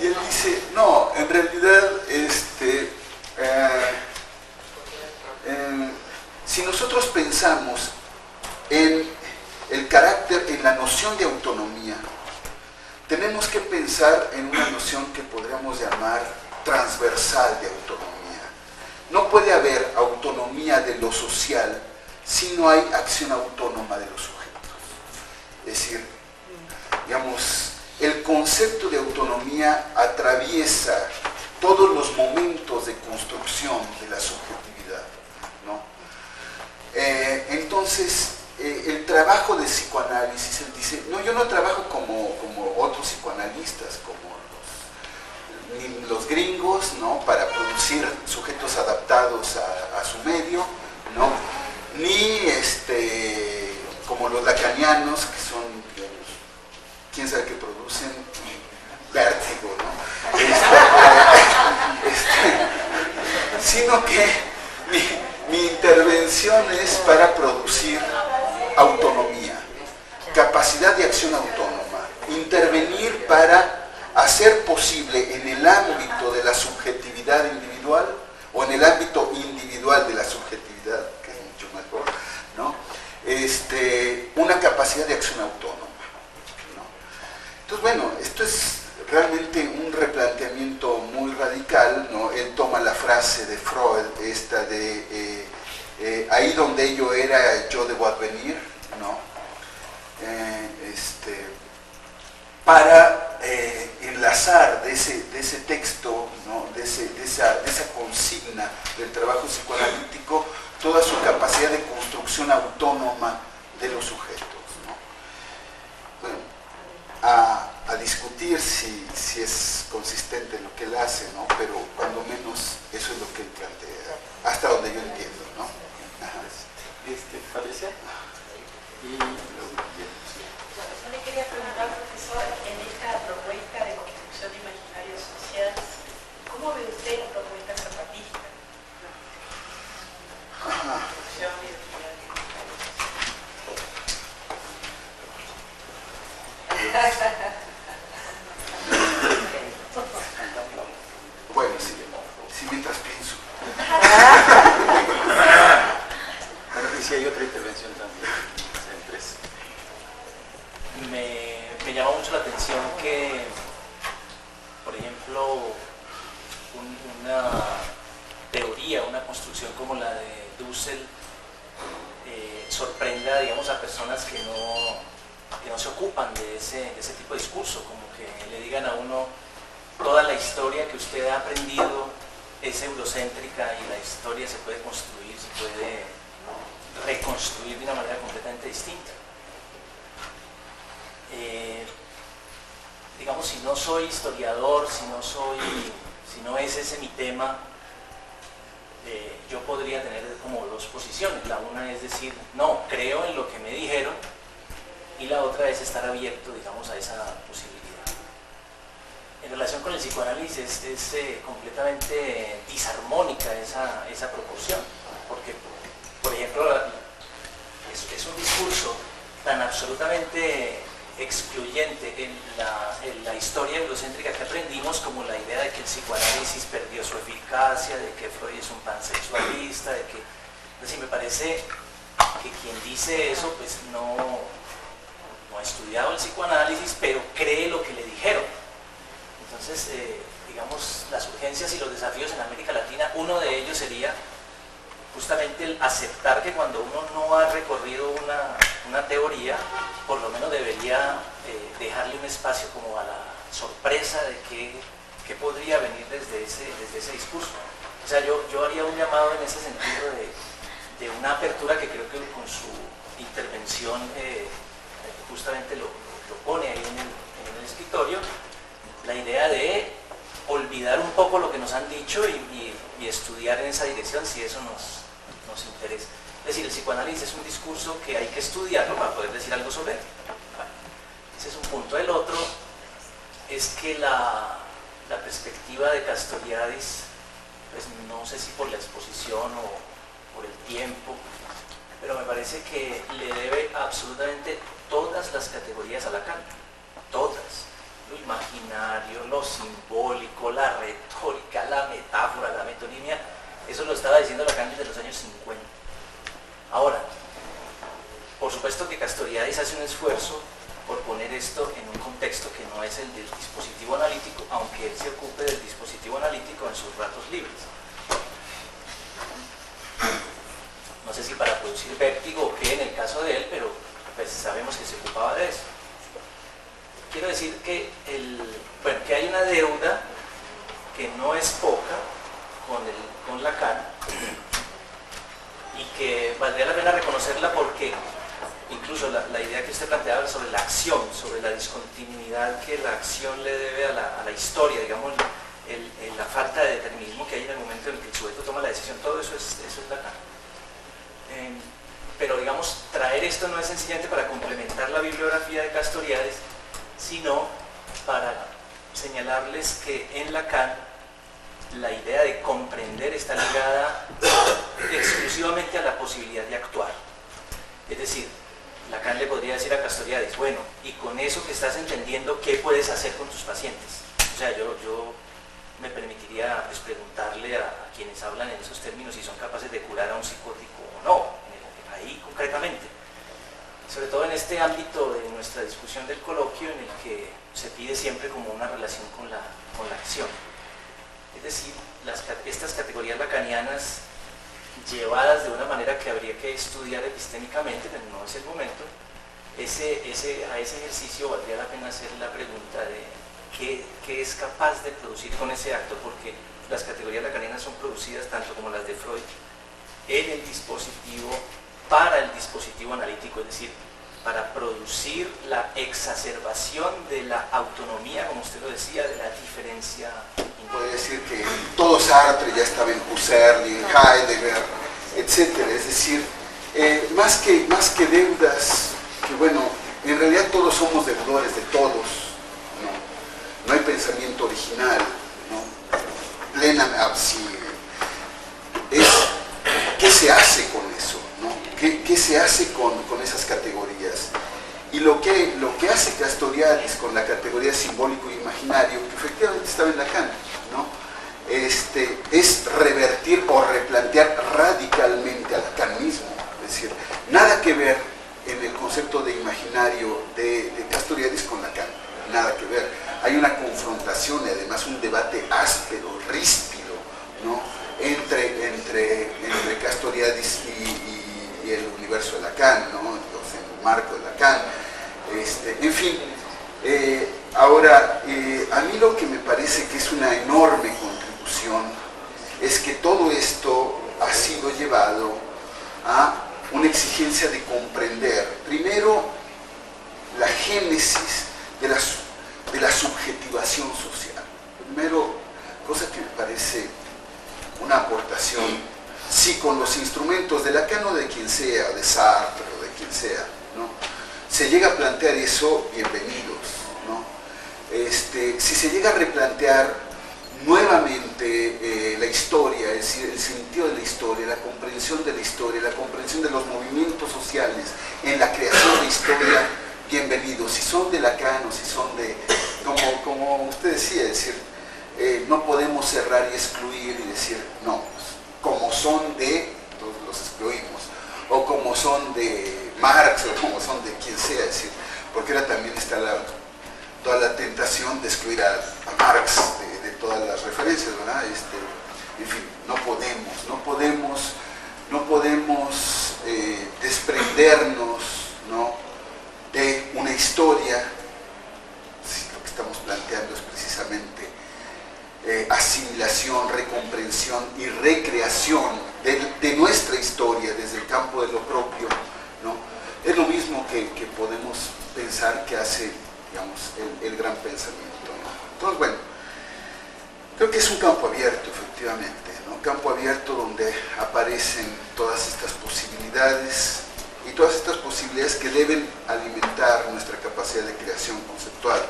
Y él dice, no, en realidad, si nosotros pensamos en el carácter, en la noción de autonomía, tenemos que pensar en una noción que podríamos llamar transversal de autonomía. No puede haber autonomía de lo social si no hay acción autónoma de los sujetos. Es decir, digamos, el concepto de autonomía atraviesa todos los momentos de construcción de la subjetividad, ¿no? Entonces, el trabajo de psicoanálisis, él dice, no, yo no trabajo como otros psicoanalistas, como los gringos, ¿no? Para producir sujetos adaptados a su medio, ¿no? Ni como los lacanianos, que son, digamos, quién sabe qué producen, vértigo, ¿no? Sino que mi intervención es para producir autonomía, capacidad de acción autónoma, intervenir para hacer posible en el ámbito de la subjetividad individual o en el ámbito individual de la subjetividad, que es mucho mejor, ¿no? Una capacidad de acción autónoma, ¿no? Entonces, bueno, esto es realmente un replanteamiento muy radical, ¿no? Él toma la frase de Freud, esta de ahí donde ello era, yo debo advenir, ¿no? Para enlazar de ese texto, ¿no? de esa consigna del trabajo psicoanalítico, toda su capacidad de construcción autónoma de los sujetos, ¿no? Bueno, a discutir si es consistente en lo que él hace, ¿no? Pero cuando menos eso es lo que él plantea, hasta donde yo entiendo, ¿no? Patricia. Y Yo le quería preguntar, profesor, en esta propuesta de construcción de imaginarios sociales, ¿cómo ve usted la propuesta zapatista? Construcción de Bueno, sí, mientras pienso. bueno, y si hay otra intervención también. Me llama mucho la atención que, por ejemplo, una teoría, una construcción como la de Dussel sorprenda, digamos, a personas que no se ocupan de ese tipo de discurso, como que le digan a uno toda la historia que usted ha aprendido es eurocéntrica y la historia se puede construir, se puede reconstruir de una manera completamente distinta. Digamos, si no soy historiador, si no es ese mi tema, yo podría tener como dos posiciones. La una es decir, no, creo en lo que me dijeron, y la otra es estar abierto, digamos, a esa posibilidad. En relación con el psicoanálisis es completamente disarmónica esa proporción, porque, por ejemplo, es un discurso tan absolutamente excluyente en la historia eurocéntrica que aprendimos, como la idea de que el psicoanálisis perdió su eficacia, de que Freud es un pansexualista, de que... Es decir, me parece que quien dice eso pues no ha estudiado el psicoanálisis, pero cree lo que le dijeron. Entonces, digamos, las urgencias y los desafíos en América Latina, uno de ellos sería justamente el aceptar que cuando uno no ha recorrido una teoría, por lo menos debería dejarle un espacio como a la sorpresa de qué podría venir desde ese discurso. O sea, yo haría un llamado en ese sentido de una apertura que creo que con su intervención justamente lo pone ahí en el escritorio, la idea de olvidar un poco lo que nos han dicho y estudiar en esa dirección si eso nos interesa. Es decir, el psicoanálisis es un discurso que hay que estudiarlo para poder decir algo sobre él. Bueno, ese es un punto. El otro es que la perspectiva de Castoriadis, pues no sé si por la exposición o por el tiempo, pero me parece que le debe absolutamente todas las categorías a Lacan, todas. Lo imaginario, lo simbólico, la retórica, la metáfora, la metonimia, eso lo estaba diciendo Lacan desde los años 50. Ahora, por supuesto que Castoriadis hace un esfuerzo por poner esto en un contexto que no es el del dispositivo analítico, aunque él se ocupe del dispositivo analítico en sus ratos libres. No sé si para producir vértigo o qué en el caso de él, pero pues sabemos que se ocupaba de eso. Quiero decir que que hay una deuda que no es poca con Lacan y que valdría la pena reconocerla porque incluso la idea que usted planteaba sobre la acción, sobre la discontinuidad que la acción le debe a la historia, digamos, la falta de determinismo que hay en el momento en el que el sujeto toma la decisión, todo eso es Lacan. Pero digamos, traer esto no es sencillamente para complementar la bibliografía de Castoriadis, sino para señalarles que en Lacan la idea de comprender está ligada exclusivamente a la posibilidad de actuar. Es decir, Lacan le podría decir a Castoriadis, bueno, y con eso que estás entendiendo, ¿qué puedes hacer con tus pacientes? O sea, yo me permitiría pues, preguntarle a quienes hablan en esos términos si son capaces de curar a un psicótico o no, ahí concretamente. Sobre todo en este ámbito de nuestra discusión del coloquio en el que se pide siempre como una relación con la acción. Es decir, estas categorías lacanianas llevadas de una manera que habría que estudiar epistémicamente, pero no es el momento, a ese ejercicio valdría la pena hacer la pregunta de qué es capaz de producir con ese acto, porque las categorías lacanianas son producidas tanto como las de Freud en el dispositivo, para el dispositivo analítico, es decir, para producir la exacerbación de la autonomía, como usted lo decía, de la diferencia. Puede decir que todo Sartre ya estaba en Husserl, en Heidegger, etc. Es decir, más que deudas, que bueno, en realidad todos somos deudores de todos, no hay pensamiento original, ¿no? Plenamente, sí. ¿Qué se hace con eso? ¿No? ¿Qué se hace con esas categorías? Y lo que hace Castoriadis con la categoría simbólico y imaginario, que efectivamente estaba en Lacan, ¿no? Es revertir o replantear radicalmente a Lacan mismo. Es decir, nada que ver en el concepto de imaginario de Castoriadis con Lacan, nada que ver. Hay una confrontación y además un debate áspero, ríspido, ¿no? entre Castoriadis y el universo de Lacan, ¿no? Entonces, el marco de Lacan. En fin, ahora, a mí lo que me parece que es una enorme contribución es que todo esto ha sido llevado a una exigencia de comprender, primero, la génesis de la subjetivación social. Primero, cosa que me parece una aportación, sí, con los instrumentos de Lacan o de quien sea, de Sartre o de quien sea, ¿no? Se llega a plantear eso, bienvenidos, ¿no? Si se llega a replantear nuevamente la historia, es decir, el sentido de la historia, la comprensión de la historia, la comprensión de los movimientos sociales en la creación de historia, bienvenidos. Si son de Lacan o si son de, como usted decía, es decir, no podemos cerrar y excluir y decir, no, pues, como son de, entonces los excluimos, o como son de Marx, o como son de quien sea, es decir, porque ahora también está toda la tentación de excluir a Marx de todas las referencias, ¿verdad? En fin, no podemos desprendernos, ¿no?, de una historia. Lo que estamos planteando es precisamente asimilación, recomprensión y recreación de nuestra historia desde el campo de lo propio, ¿no? Es lo mismo que podemos pensar que hace, digamos, el gran pensamiento, ¿no? Entonces, bueno, creo que es un campo abierto, efectivamente, ¿no? Un campo abierto donde aparecen todas estas posibilidades y todas estas posibilidades que deben alimentar nuestra capacidad de creación conceptual.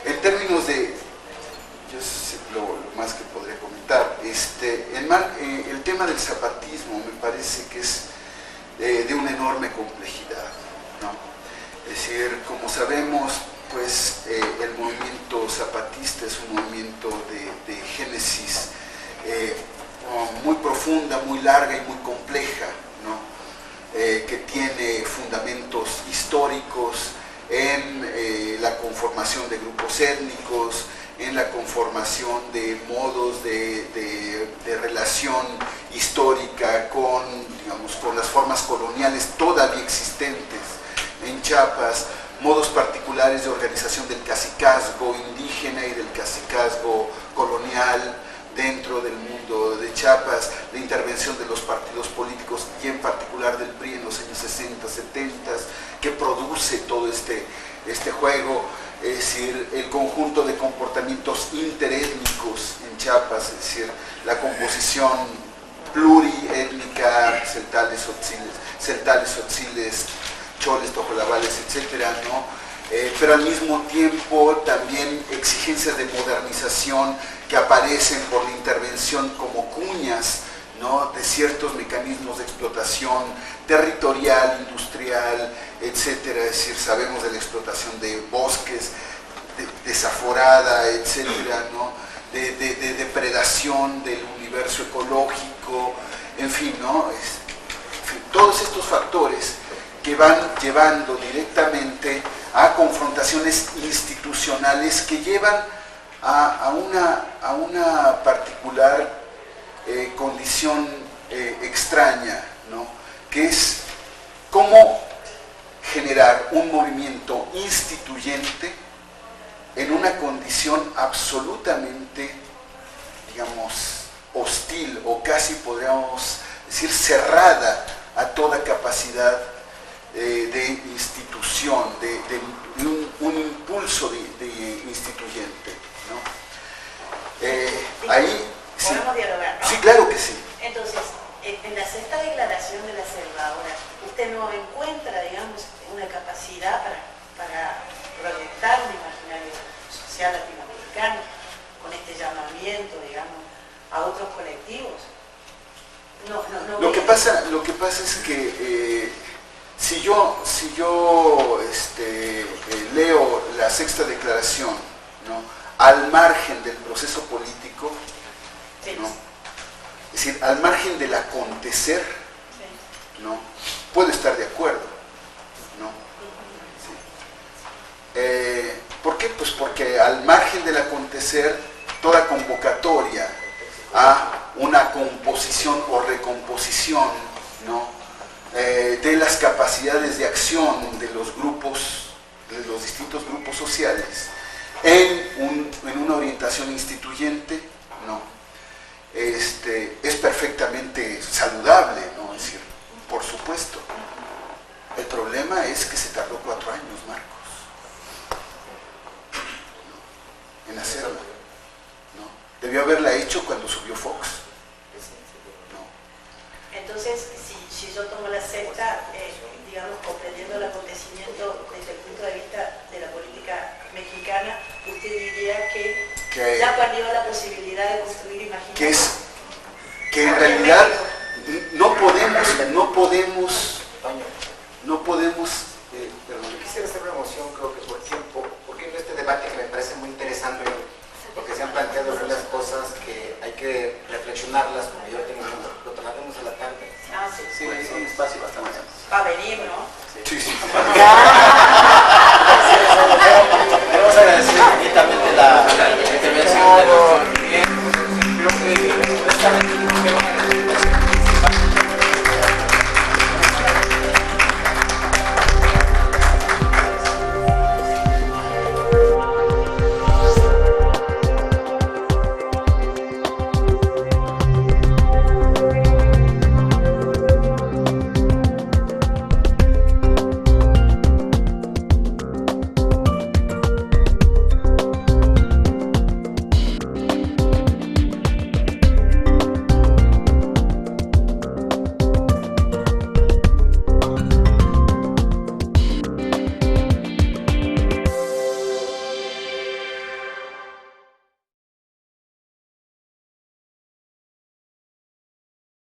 En términos de, yo sé lo más que podría comentar, el tema del zapatismo me parece que es de una enorme complejidad, ¿no? Es decir, como sabemos, pues el movimiento zapatista es un movimiento de génesis muy profunda, muy larga y muy compleja, ¿no? Que tiene fundamentos históricos en la conformación de grupos étnicos, en la conformación de modos de relación histórica con las formas coloniales todavía existentes en Chiapas, modos particulares de organización del cacicazgo indígena y del cacicazgo colonial dentro del mundo de Chiapas, la intervención de los partidos políticos y en particular del PRI en los años 60, 70, que produce todo este juego, es decir, el conjunto de comportamientos interétnicos en Chiapas, es decir, la composición pluriétnica, celtales, otziles, choles, tojolabales, etcétera, ¿no? Pero al mismo tiempo también exigencias de modernización que aparecen por la intervención como cuñas, ¿no?, de ciertos mecanismos de explotación territorial, industrial, etcétera. Es decir, sabemos de la explotación de bosques, desaforada, etcétera, ¿no?, de depredación del universo ecológico, en fin, ¿no? Todos estos factores que van llevando directamente a confrontaciones institucionales que llevan a una particular condición extraña, ¿no? Que es cómo generar un movimiento instituyente en una condición absolutamente, digamos, hostil, o casi podríamos decir cerrada a toda capacidad de institución, de un impulso de instituyente, ¿no? Ahí sí. ¿Podemos dialogar, no? Sí, claro que sí. Entonces, en la sexta declaración de la selva, ahora, usted no encuentra, digamos, una capacidad para proyectar un imaginario social latinoamericano con este llamamiento, digamos, a otros colectivos. Lo que pasa es que si yo leo la sexta declaración, ¿no?, al margen del proceso político, ¿no?, es decir, al margen del acontecer, ¿no?, puedo estar de acuerdo, ¿no? Sí. ¿Por qué? Pues porque al margen del acontecer, toda convocatoria a una composición o recomposición, ¿no?, de las capacidades de acción de los grupos, de los distintos grupos sociales, en una orientación instituyente, ¿no?, es perfectamente saludable, ¿no? Es decir, por supuesto. El problema es que se tardó 4 años, Marcos, ¿no?, en hacerla, ¿no? Debió haberla hecho cuando subió Fox, ¿no? Entonces, si yo tomo la sexta, digamos, comprendiendo el acontecimiento desde el punto de vista de la política mexicana, usted diría que ya perdió la posibilidad de construir imaginación. Que en realidad no podemos, Yo quisiera hacer una moción, creo que por tiempo, porque en este debate que me parece muy interesante, porque se han planteado algunas cosas que hay que reflexionarlas, como yo tengo, lo traslademos a la tarde. Ah, sí. Sí, es un espacio bastante amplio. Va a venir, ¿no? Sí, sí. Ya,